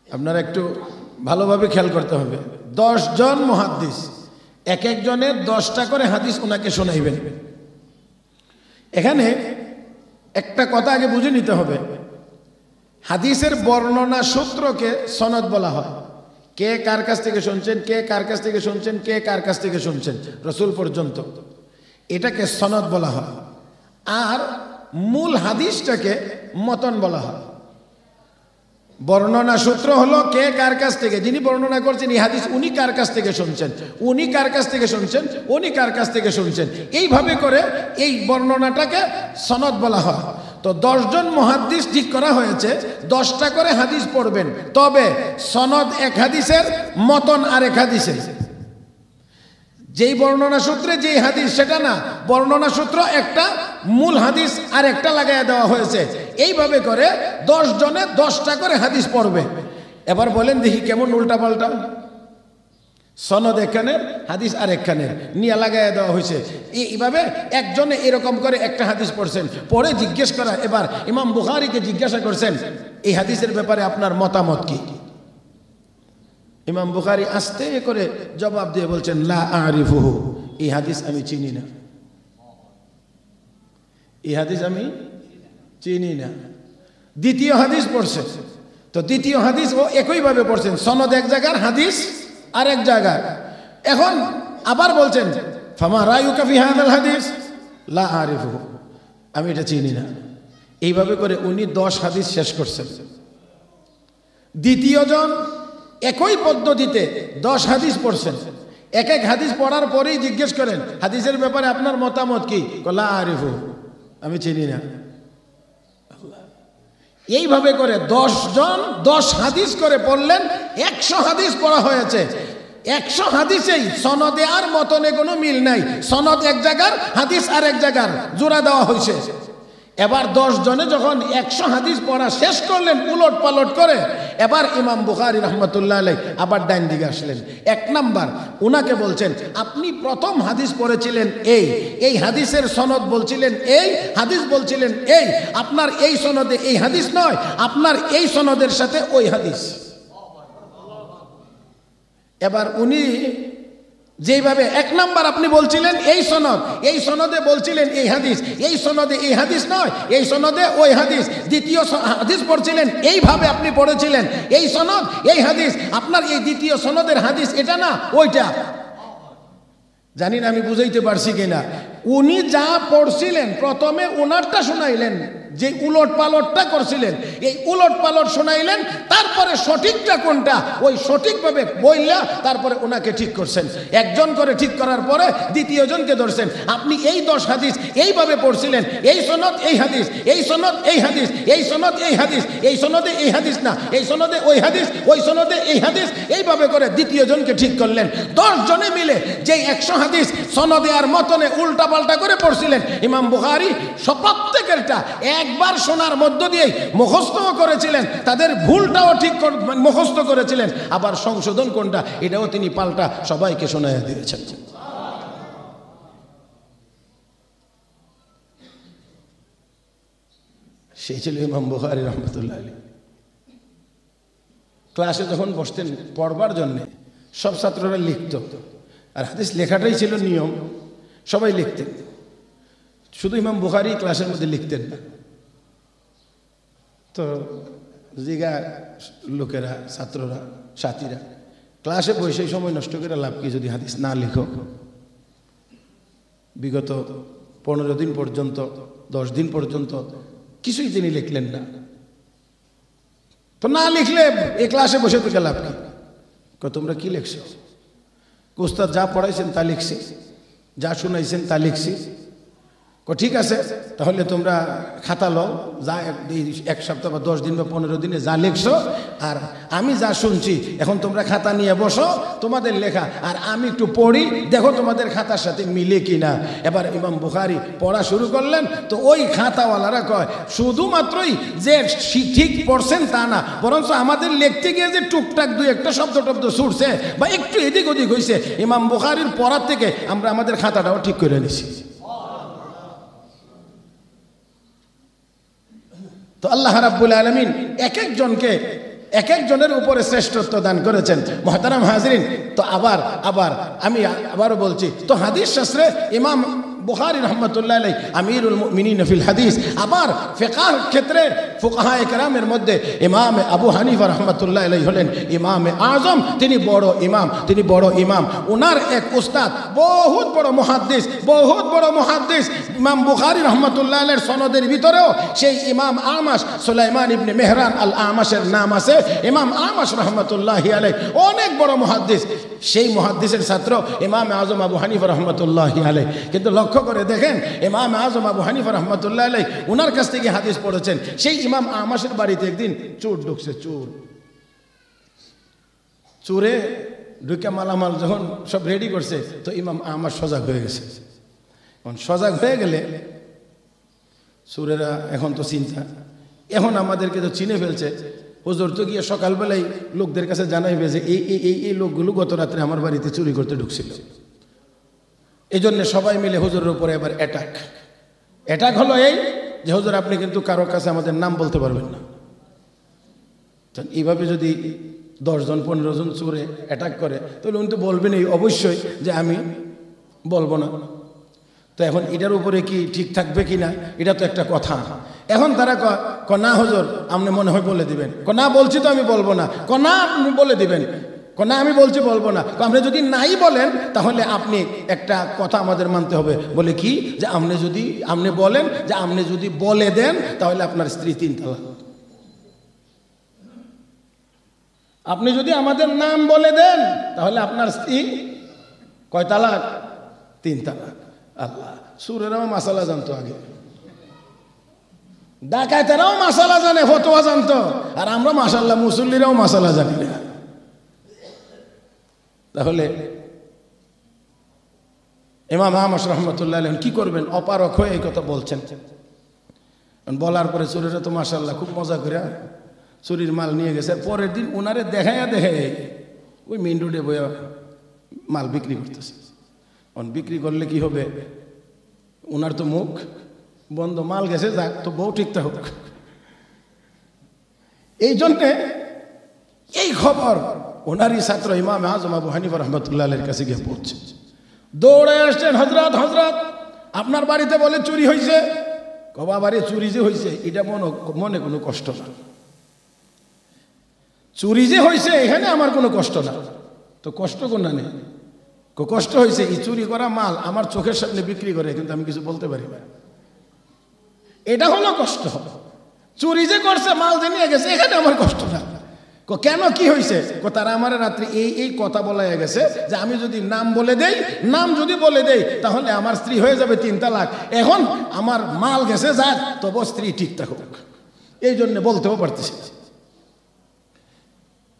আপনারা একটু ভালোভাবে খেয়াল করতে হবে। 10 জন মুহাদ্দিস, এক একজনের 10টা করে হাদিস ওনাকে শোনাইবেন। এখানে একটা কথা আগে বুঝে নিতে হবে, হাদিসের বর্ণনা সূত্রকে সনদ বলা হয়। কে কার কাছ থেকে শুনছেন, কে কার কাছ থেকে শুনছেন, কে কার কাছ থেকে শুনছেন, রাসূল পর্যন্ত, এটাকে সনদ বলা হয়। আর মূল হাদিসটাকে মতন বলা হয়। বর্ণনা সূত্র হলো কে কার কাছ থেকে, যিনি বর্ণনা করছেন এই হাদিস উনি কার কাছ থেকে শুনছেন, উনি কার কাছ থেকে শুনছেন, উনি কার কাছ থেকে শুনছেন, এইভাবে করে এই বর্ণনাটাকে সনদ বলা হয়। তো 10 জন মুহাদ্দিস ঠিক করা হয়েছে 10টা করে হাদিস পড়বেন। তবে সনদ এক হাদিসের, মতন আরেক হাদিসের। যেই বর্ণনা সূত্রে যেই হাদিস সেটা না, বর্ণনা সূত্র একটা, মূল হাদিস আর একটা লাগাইয়া দেওয়া হয়েছে। এইভাবে করে 10 জনে 10টা করে হাদিস পড়বে। এবার বলেন দেখি কেমন উল্টা পাল্টা, সনদ একখানের, হাদিস আর একখানের নিয়ে লাগাইয়া দেওয়া হয়েছে। এইভাবে একজনে এরকম করে একটা হাদিস পড়ছেন, পরে জিজ্ঞেস করা, এবার ইমাম বুখারীকে জিজ্ঞাসা করছেন এই হাদিসের ব্যাপারে আপনার মতামত কি? ইমাম বুখারী আস্তে করে জবাব দিয়ে বলছেন, লা আরিফুহু, এই হাদিস আমি চিনি না, এই হাদিস আমি চিনি না। দ্বিতীয় হাদিস পড়ছে, তো দ্বিতীয় হাদিস ও একইভাবে পড়ছেন, সনদ এক জায়গার, হাদিস আর এক জায়গায়। এখন আবার বলছেন, ফামা রায়ুকা ফি হাযাল হাদিস, লা আরিফুহু, আমি এটা চিনি না। এইভাবে করে উনি 10 হাদিস শেষ করছেন। দ্বিতীয় জন একই পদ্ধতিতে 10 হাদিস পড়ছেন। এক এক হাদিস পড়ার পরেই জিজ্ঞেস করেন হাদিসের ব্যাপারে আপনার মতামত কি? লা আরিফুহু, আমি চিনি না। এইভাবে করে 10 জন 10 হাদিস করে পড়লেন, 100 হাদিস পড়া হয়েছে। 100 হাদিসেই সনদে আর মতনে কোনো মিল নাই, সনদ এক জায়গার, হাদিস আর এক জায়গার, জোড়া দেওয়া হয়েছে। এবার 10 জনে যখন 100 হাদিস পড়া শেষ করলেন উলট পালট করে, এবার ইমাম বুখারী রাহমাতুল্লাহ আলাইহি আবার ডাইন দিকে আসলেন। 1 নাম্বার উনাকে বলছেন, আপনি প্রথম হাদিস পড়েছিলেন এই হাদিসের সনদ বলছিলেন এই, হাদিস বলছিলেন এই, আপনার এই সনদে এই হাদিস নয়, আপনার এই সনদের সাথে ওই হাদিস। এবার উনি যেইভাবে 1 নাম্বার আপনি বলছিলেন এই সনদ, এই সনদে বলছিলেন এই হাদিস, এই সনদে এই হাদিস নয়, এই সনদে ওই হাদিস। দ্বিতীয় হাদিস পড়ছিলেন এইভাবে আপনি পড়েছিলেন, এই সনদ এই হাদিস, আপনার এই দ্বিতীয় সনদের হাদিস এটা না ওইটা। জানি না আমি বুঝাইতে পারছি কিনা। উনি যা পড়ছিলেন প্রথমে ওনারটা শোনাইলেন, যে উলট পালটটা করছিলেন এই উলট পালট শোনাইলেন, তারপরে সঠিকটা কোনটা ওই সঠিকভাবে বললা তারপরে ওনাকে ঠিক করছেন। একজন করে ঠিক করার পরে দ্বিতীয় জনকে ধরছেন, আপনি এই 10 হাদিস এইভাবে পড়ছিলেন, এই সনদ এই হাদিস, এই সনদ এই হাদিস, এই সনদ এই হাদিস, এই সনদে এই হাদিস না, এই সনদে ওই হাদিস, ওই সনদে এই হাদিস, এইভাবে করে দ্বিতীয় জনকে ঠিক করলেন। 10 জনে মিলে যে 100 হাদিস সনদে আর মতনে উল্টা পাল্টা করে পড়ছিলেন, ইমাম বুখারী প্রত্যেকেরটা একবার শোনার মধ্য দিয়ে মুখস্থ করেছিলেন, তাদের ভুলটাও ঠিক মুখস্থ করেছিলেন, আবার সংশোধন কোনটা এটাও তিনি পাল্টা সবাইকে শোনাইয়া দিয়েছেন। সেই ছিল ইমাম বুখারী রাহমাতুল্লাহ আলাইহি। ক্লাসে যখন বসতেন পড়বার জন্য সব ছাত্ররা লিখত, আর হাদিস লেখাটাই ছিল নিয়ম, সবাই লিখতেন, শুধু ইমাম বুখারী ক্লাসের মধ্যে লিখতেন না। তো জিগা লোকেরা, ছাত্ররা, সাথীরা, ক্লাসে বসে সময় নষ্ট করে লাভ কি যদি হাদিস না লিখো? বিগত 15 দিন পর্যন্ত, 10 দিন পর্যন্ত কিছুই তিনি লিখলেন না। তো না লিখলে এই ক্লাসে বসে থেকে লাভ কি? তোমরা কি লিখছো? উস্তাদ যা পড়াইছেন তা লিখছি, যা শুনাইছেন তা লিখছি। ঠিক আছে, তাহলে তোমরা খাতা লও, যা 1 সপ্তাহ বা 10 দিন বা 15 দিনে যা লিখছো, আর আমি যা শুনছি এখন তোমরা খাতা নিয়ে বসো, তোমাদের লেখা আর আমি একটু পড়ি, দেখো তোমাদের খাতার সাথে মিলে কিনা। এবার ইমাম বুখারী পড়া শুরু করলেন, তো ওই খাতাওয়ালারা কয় শুধুমাত্রই যে ঠিক পড়ছেন তা না, বরঞ্চ আমাদের লিখতে গিয়ে যে টুকটাক 2-1টা শব্দ টব্দ ছুটছে বা একটু এদিক ওদিক হয়েছে, ইমাম বুখারীর পড়ার থেকে আমরা আমাদের খাতাটাও ঠিক করে নিছি। তো আল্লাহ রাব্বুল আলামিন এক একজনের উপরে শ্রেষ্ঠত্ব দান করেছেন। মুহতারাম হাজরিন, তো আবার আমি আবারও বলছি, তো হাদিস শাস্ত্রে ইমাম বুখারী রাহমাতুল্লাহ আলাইহি আমিরুল মুমিনিন ফিল হাদিস, আবার ফিকহ ক্ষেত্রে ফুকাহায়ে কেরামের মধ্যে ইমাম আবু হানিফা রাহমাতুল্লাহ আলাইহি হলেন ইমামে আজম, তিনি বড় ইমাম। ওনার এক উস্তাদ বহুত বড় মুহাদ্দিস ইমাম বুখারী রাহমাতুল্লাহ আলাইহির সনদের ভিতরেও সেই ইমাম আমাশ সুলাইমান ইবনে মেহরান আল আমাশের নাম আছে। ইমাম আমাশ রাহমাতুল্লাহি আলাইহি অনেক বড় মুহাদ্দিস, সেই মুহাদ্দিসের ছাত্র ইমাম আজম আবু হানিফা রাহমাতুল্লাহি আলাইহি। কিন্তু লক্ষ্য করে দেখেন, ইমাম আজম আবু হানিফা রাহমাতুল্লাহ আলাইহি ওনার কাছ থেকে হাদিস পড়েছেন। সেই ইমাম আমাশের বাড়িতে একদিন চোর ঢুকছে, চোরে ঢুকে মালামাল যখন সব রেডি করছে, তো ইমাম আমাশ সজাগ হয়ে গেছে। সজাগ হয়ে গেলে চোরেরা এখন তো চিন্তা, এখন আমাদেরকে তো চিনে ফেলছে, হুজুর তো গিয়ে সকালবেলায় লোকদের কাছে জানাইবে যে এই লোকগুলো গত রাত্রে আমার বাড়িতে চুরি করতে ঢুকছিল। এই জন্য সবাই মিলে হুজুরের উপরে এবার অ্যাটাক হলো এই যে হুজুর আপনি কিন্তু কারো কাছে আমাদের নাম বলতে পারবেন না। এইভাবে যদি 10 জন 15 জন চোরে অ্যাটাক করে, তাহলে উনি তো বলবেনই অবশ্যই যে আমি বলবো না। তো এখন এটার উপরে কি ঠিক থাকবে কিনা, এটা তো একটা কথা। এখন তারা না হুজুর আপনি মনে হয় বলে দিবেন, না বলছি তো আমি বলবো না, না আপনি বলে দিবেন, না আমি বলছি বলবো না। আপনি যদি নাই বলেন তাহলে আপনি একটা কথা আমাদের মানতে হবে, বলে কি যে আপনি বলেন যে আপনি যদি বলে দেন তাহলে আপনার স্ত্রী 3 তালাক। আপনি যদি আমাদের নাম বলে দেন তাহলে আপনার স্ত্রী কয় তালাক? 3 তালাক। আল্লাহ, সুরেরাও মাসালা জানতো আগে, ডাকাতেরাও মাসালা জানে, ফতোয়া জানতো, আর আমরা মাশাআল্লাহ মুসল্লিরাও মাসালা জানি না। তাহলে ইমাম আহমদ রহমতুল্লাহ আলাইহি কি করবেন? অপারক হয়ে এই কথা বলছেন। বলার পরে চোরেরা তো মাশাআল্লাহ খুব মজা করে চুরির মাল নিয়ে গেছে। পরের দিন ওনারে দেখাইয়া ওই মেইন রোডে বইয়া মাল বিক্রি করতেছে। বিক্রি করলে কি হবে? ওনার তো মুখ বন্ধ, মাল গেছে, যাক, তো বউ ঠিকঠাক হোক। এই জন্যে এই খবর ওনারই ছাত্র ইমাম আজম আবু হানিফা রহমতুল্লাহ আলাইহির কাছে গিয়ে পৌঁছে। দৌড়ে আসছেন, হযরত হযরত আপনার বাড়িতে বলে চুরি হয়েছে। বাবারে, চুরি যে হয়েছে এটা মনে কোনো কষ্ট না, চুরি যে হয়েছে এখানে আমার কোনো কষ্ট না। তো কষ্ট কোনটা নেই? কষ্ট হয়েছে এই চুরি করা মাল আমার চোখের সামনে বিক্রি করে, কিন্তু আমি কিছু বলতে পারি না, এটা হলো কষ্ট। চুরি যে করছে, মাল যে নিয়ে গেছে, এখানে আমার কষ্ট না। কেন, কি হয়েছে? তারা আমার রাত্রি এই কথা বলা গেছে যে আমি যদি নাম যদি বলে দেই তাহলে আমার স্ত্রী হয়ে যাবে 3 তালাক। এখন আমার মাল গেছে, যাক, তবু স্ত্রী ঠিকঠাক হোক, এই জন্য বলতেও পারতেছি।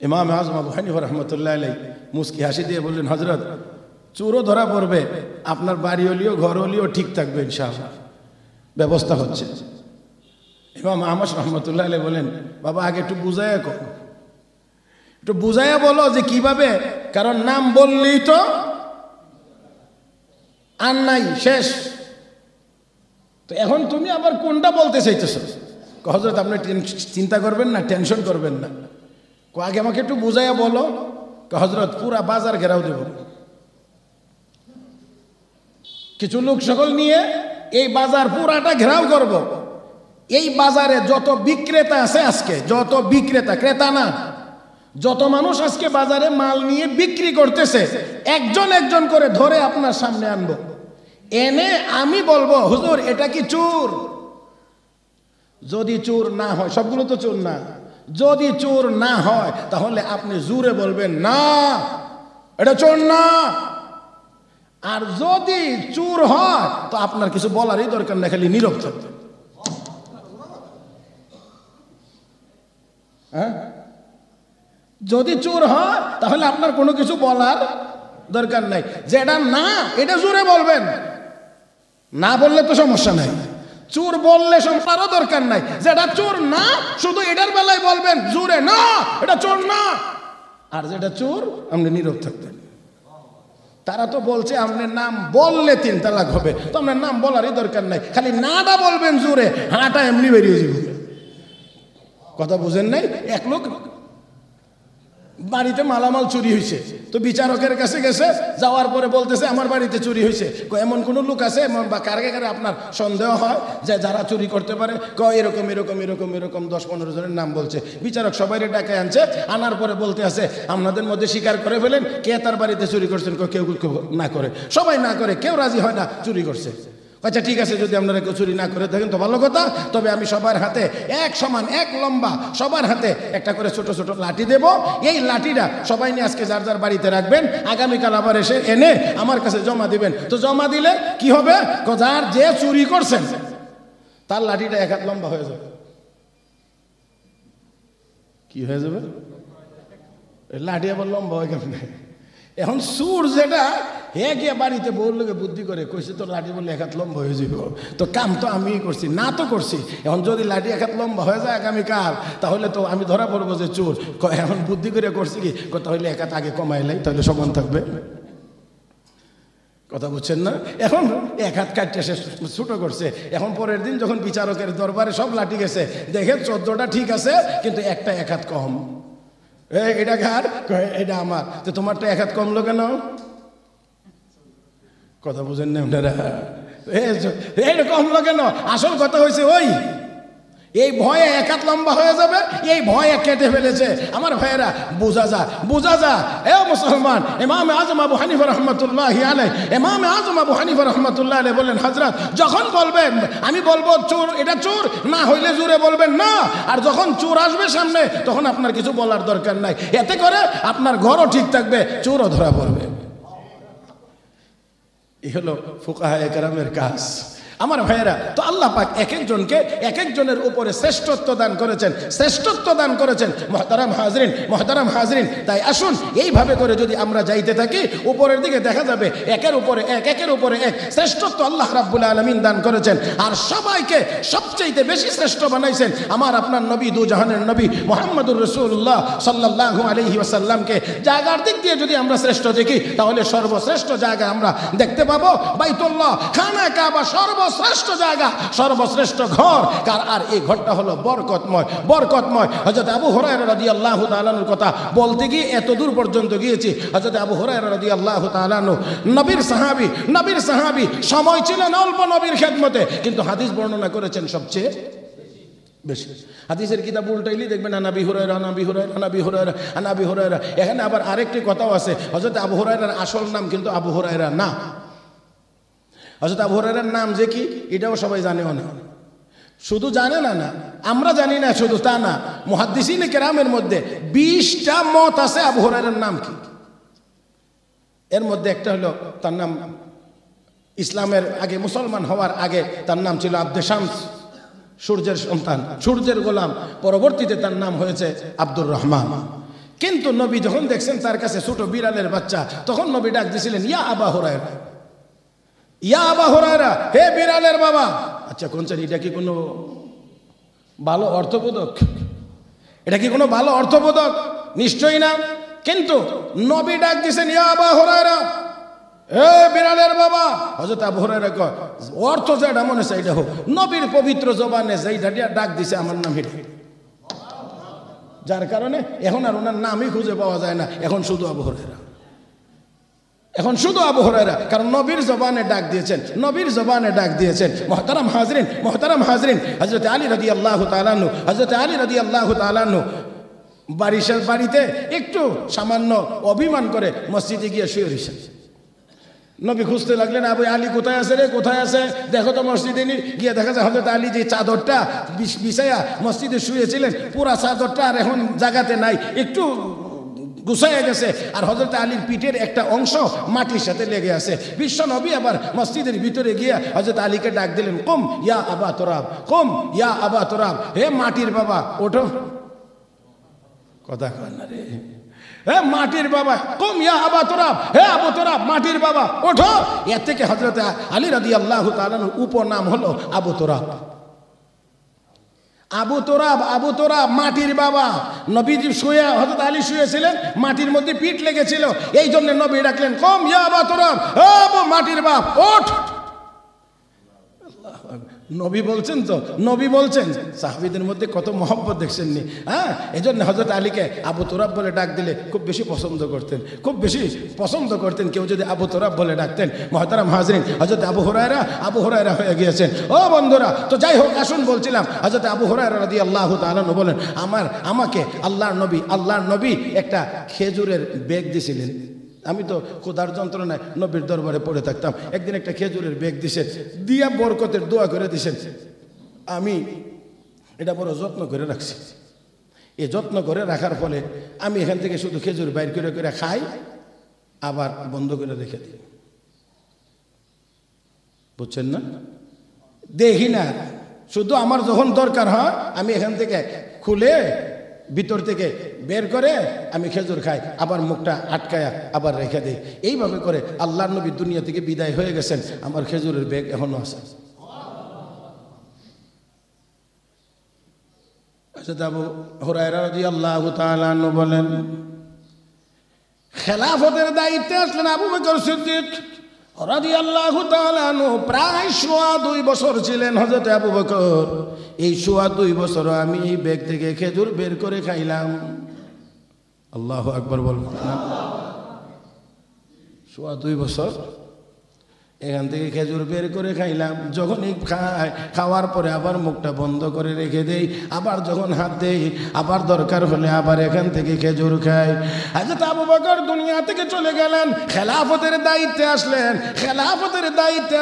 ইমাম আজম আবু হানিফা রহমতুল্লাহ আলাইহি মুস্কি হাসি দিয়ে বললেন, হযরত, চোরও ধরা পড়বে, আপনার বাড়ি হলিও ঘর হলিও ঠিক থাকবে ইনশাআল্লাহ, ব্যবস্থা হচ্ছে। ইমাম আহমদ রহমতুল্লাহ আলাইহি বলেন, বাবা আগে একটু বুঝাইয়া বলো যে কিভাবে, কারণ নাম বললেই তো আর নাই, শেষ। তো এখন তুমি আবার কোনটা বলতে চাইতেছো? হযরত আপনি চিন্তা করবেন না, টেনশন করবেন না, আগে আমাকে একটু বুঝাইয়া বলো। হযরত পুরা বাজার ঘেরাও দেব, কিছু লোক সকল নিয়ে এই বাজার পুরাটা ঘেরাও করব। এই বাজারে যত বিক্রেতা আছে আজকে, যত বিক্রেতা, ক্রেতা না, যত মানুষ আজকে বাজারে মাল নিয়ে বিক্রি করতেছে, একজন একজন করে ধরে আপনার সামনে আনবো, এনে আমি বলবো, হুজুর এটা কি চোর? যদি চোর না হয়, সবগুলো তো চোর না, যদি চোর না হয় তাহলে আপনি জোরে বলবেন, না এটা চোর না। আর যদি চোর হয় তো আপনার কিছু বলারই দরকার না, খালি নীরব থাকবেন। হ্যাঁ, যদি চোর হয় তাহলে আপনার কোনো কিছু বলার দরকার নাই। যেটা না, এটা জোরে বলবেন, না বললে তো সমস্যা নাই, চোর বললে সমস্যারও দরকার নাই। যেটা চোর না, শুধু এটার বেলায় বলবেন জোরে, না এটা চোর না। আর যেটা চোর, আপনি নীরব থাকবেন। তারা তো বলছে আপনার নাম বললে 3 তালাক হবে, তো আপনার নাম বলারই দরকার নাই, খালি নাটা বলবেন জোরে, হাঁটা এমনি বেরিয়ে যাবে। কথা বুঝেন নাই? এক লোক বাড়িতে মালামাল চুরি হয়েছে, তো বিচারকের কাছে গেছে, যাওয়ার পরে বলতেছে আমার বাড়িতে চুরি হয়েছে। এমন কোন লোক আছে বা কারে কারে আপনার সন্দেহ হয় যে যারা চুরি করতে পারে? এরকম এরকম এরকম এরকম 10-15 জনের নাম বলছে। বিচারক সবাই ডাকে আনছে, আনার পরে বলতে আছে আপনাদের মধ্যে স্বীকার করে ফেলেন কে তার বাড়িতে চুরি করছেন। কেউ কেউ না করে, সবাই না করে, কেউ রাজি হয় না চুরি করছে। আচ্ছা ঠিক আছে, যদি আপনারা কেউ চুরি না করে থাকেন তো ভালো কথা, তবে আমি সবার হাতে এক সমান, এক লম্বা, সবার হাতে একটা করে ছোট ছোট লাঠি দেব। এই লাঠিটা সবাই নিয়ে আজকে যার যার বাড়িতে রাখবেন, আগামীকাল আবার এসে এনে আমার কাছে জমা দিবেন। তো জমা দিলে কি হবে? যার যে চুরি করছেন তার লাঠিটা 1 হাত লম্বা হয়ে যাবে। কি হয়ে যাবে? লাঠি আবার লম্বা হয়ে গেল। এখন সুর যেটা গিয়ে বাড়িতে বউর লোকে বুদ্ধি করে কইছে তো লাঠি বলে 1 হাত লম্বা হয়ে যাব। তো কাম তো আমি করছি না, তো করছি। এখন যদি লাঠি 1 হাত লম্বা হয়ে যায় আগামীকাল, তাহলে তো আমি ধরা পড়বো যে চোর। এখন বুদ্ধি করে করছি কি, তাহলে 1 হাত আগে কমাইলাই, তাহলে সমান থাকবে। কথা বুঝছেন না? এখন 1 হাত কাটতে সে ছোট করছে। এখন পরের দিন যখন বিচারকের দরবারে সব লাঠি গেছে, দেখে 14টা ঠিক আছে, কিন্তু একটা 1 হাত কম। এটা কার? এটা আমার। তো তোমারটা 1 হাত কমলো কেন? কথা বুঝেন না আপনারা? এটা কমলো কেন? আসল কথা হয়েছে এই ভয়ে 1 হাত লম্বা হয়ে যাবে, এই ভয়ে কেটে ফেলেছে। আমার ভাইয়েরা, বোঝা যা এ মুসলমান। ইমাম আজম আবু হানিফা রহমতুল্লাহি আলাইহি, ইমাম আজম আবু হানিফা রহমতুল্লাহি আলাইহি বলেন, হযরত যখন বলবেন আমি বলবো চোর, এটা চোর না হইলে জোরে বলবেন না। আর যখন চোর আসবে সামনে, তখন আপনার কিছু বলার দরকার নাই। এতে করে আপনার ঘরও ঠিক থাকবে, চোরও ধরা পড়বে। এই হলো ফুকাহায়ে কেরামের কাজ। আমার ভাইয়েরা, তো আল্লাহ পাক এক একজনকে এক একজনের উপরে শ্রেষ্ঠত্ব দান করেছেন, শ্রেষ্ঠত্ব দান করেছেন। মহতারাম হাজরিন, তাই আসুন এইভাবে করে যদি আমরা যাইতে থাকি, উপরের দিকে দেখা যাবে একের উপরে এক, একের উপরে এক শ্রেষ্ঠত্ব আল্লাহ রাব্বুল আলামিন দান করেছেন। আর সবাইকে সবচেয়ে বেশি শ্রেষ্ঠ বানাইছেন আমার আপনার নবী, দু জাহানের নবী মুহাম্মদুর রাসূলুল্লাহ সাল্লাল্লাহু আলাইহি ওয়াসাল্লামকে। জায়গার দিক দিয়ে যদি আমরা শ্রেষ্ঠ দেখি, তাহলে সর্বশ্রেষ্ঠ জায়গা আমরা দেখতে পাবো বাইতুল্লাহ, খানা কাবা, সর্বশ্রেষ্ঠ জায়গা, সর্বশ্রেষ্ঠ ঘর। আর এই ঘরটা হলো বরকতময়। হযরত আবু হুরায়রা রাদিয়াল্লাহু তাআলা আনহুর কথা বলতে গিয়ে এত দূর পর্যন্ত গিয়েছি। হযরত আবু হুরায়রা রাদিয়াল্লাহু তাআলা আনহু নবীর সাহাবী, সময় ছিলেন অল্প নবীর খেদমতে, কিন্তু হাদিস বর্ণনা করেছেন সবচেয়ে বেশি। হাদিসের কিতাব উল্টাইলি দেখবেন আনাবি হুরায়রা। এখানে আবার আরেকটি কথাও আছে, হযরত আবু হুরায়রার আসল নাম কিন্তু আবু হুরায়রা না। হযরত আবু হুরায়রার নাম যে কি, এটাও সবাই জানেও না। শুধু জানে না, আমরা জানি না শুধু তা না, মুহাদ্দিসিনে কেরামের মধ্যে 20টা মত আছে আবু হুরায়রার নাম কি। এর মধ্যে একটা হলো তার নাম, ইসলামের আগে, মুসলমান হওয়ার আগে তার নাম ছিল আব্দে শামস, সূর্যের সন্তান, সূর্যের গোলাম। পরবর্তীতে তার নাম হয়েছে আব্দুর রহমান। কিন্তু নবী যখন দেখছেন তার কাছে ছোট বিড়ালের বাচ্চা, তখন নবী ডাক দিয়েছিলেন ইয়া আবা হুরায়রা, হে বিড়ালের বাবা। আচ্ছা কোনছেন, এটা কি কোনো ভালো অর্থবোধক? এটা কি কোনো ভালো অর্থবোধক? নিশ্চয়ই না। কিন্তু নবী ডাক দিয়েছেন ইয়া আবা হুরায়রা, হে বিড়ালের বাবা। হযরত আবু হুরায়রা কয়, অর্থ যেটা মনে চাই এটা হোক, নবীর পবিত্র জবানে যেইটা ডাক দিছে আমার নাম এটা, যার কারণে এখন আর ওনার নামই খুঁজে পাওয়া যায় না। এখন শুধু আবু হুরায়রা, কারণ নবীর জবানে ডাক দিয়েছেন, মোহতারাম হাজরিন, হযরত আলী রাদিয়াল্লাহু তাআলা আনহু বাড়িতে একটু সামান্য অভিমান করে মসজিদে গিয়ে শুয়ে রয়েছেন। নবী খুঁজতে লাগলেন, আবু আলী কোথায় আছে, দেখো তো মসজিদে। গিয়ে দেখা যায় হযরত আলী যে চাদরটা বিছাইয়া মসজিদে শুয়েছিলেন, পুরা চাদরটা আর এখন জায়গাতে নাই, একটু গুছাইয়া গেছে। আর হযরত আলীর পিঠের একটা অংশ মাটির সাথে লেগে আছে। বিশ্ব নবী আবার মসজিদের ভিতরে গিয়ে হযরত আলীকে ডাক দিলেন, কুম ইয়া আবা তুরাব, হে মাটির বাবা ওঠো। কথা কয় না রে, হে মাটির বাবা, কুম ইয়া আবা তুরাব, হে আবু তুরাব, মাটির বাবা ওঠো। এর থেকে হযরত আলী রাদিয়াল্লাহু তাআলা উপনাম হলো আবু তুরাব। আবু তুরাব মাটির বাবা। নবীজি শুয়ে, হযরত আলী শুয়েছিলেন, মাটির মধ্যে পিঠ লেগেছিল, এই জন্য নবী ডাকলেন, কুম ইয়া আবা তুরাব, হে আবু মাটির বাপ ওঠ। নবী বলছেন সাহাবীদের মধ্যে কত মহব্বত দেখছেন নি। হ্যাঁ, এই জন্য হযরত আলীকে আবু তুরাব বলে ডাক দিলে খুব বেশি পছন্দ করতেন। কেউ যদি আবু তুরাব বলে ডাকতেন, মুহতারাম হাজরিন, হযরত আবু হুরায়রা হয়ে গিয়েছেন। ও বন্ধুরা, তো যাই হোক, আসুন বলছিলাম, হযরত আবু হুরায়রা রাদিয়াল্লাহু তাআলা বলেন, আমাকে আল্লাহর নবী একটা খেজুরের বেগ দিয়েছিলেন। আমি তো ক্ষুধার যন্ত্রণায় নবীর দরবারে পড়ে থাকতাম। একদিন একটা খেজুরের বেগ দিছেন, দিয়া বরকতের দোয়া করে দিছেন। আমি এটা বড় যত্ন করে রাখছি। এই যত্ন করে রাখার ফলে আমি এখান থেকে শুধু খেজুর বাইর করে খাই, আবার বন্ধ করে রেখে দিই। বুঝছেন না? দেখি না, শুধু আমার যখন দরকার হয় আমি এখান থেকে খুলে ভিতর থেকে বের করে আমি খেজুর খাই, আবার মুখটা আটকায়া আবার রেখে দিই। এইভাবে করে আল্লাহর নবী দুনিয়া থেকে বিদায় হয়ে গেছেন, আমার খেজুরের বেগ এখনো আছে। আবু হুরায়রা রাদিয়াল্লাহু তাআলা আনহু বলেন, খেলাফতের দায়িত্বে আসলেন আবু বকর সিদ্দিক রাদিয়াল্লাহু তাআলা আনহু। প্রায় 2.5 বছর ছিলেন হযরত আবু বকর। এই 2.5 বছর আমি এই ব্যাগ থেকে খেজুর বের করে খাইলাম। আল্লাহু আকবার বলুন। 2.5 বছর এখান থেকে খেজুর বের করে খাইলাম। যখনই খাওয়ার পরে আবার মুখটা বন্ধ করে রেখে দেই, আবার যখন হাত দেই, আবার দরকার হলে আবার এখান থেকে খেজুর খাই। হযরত আবু বকর দুনিয়া থেকে চলে গেলেন, খেলাফতের দায়িত্বে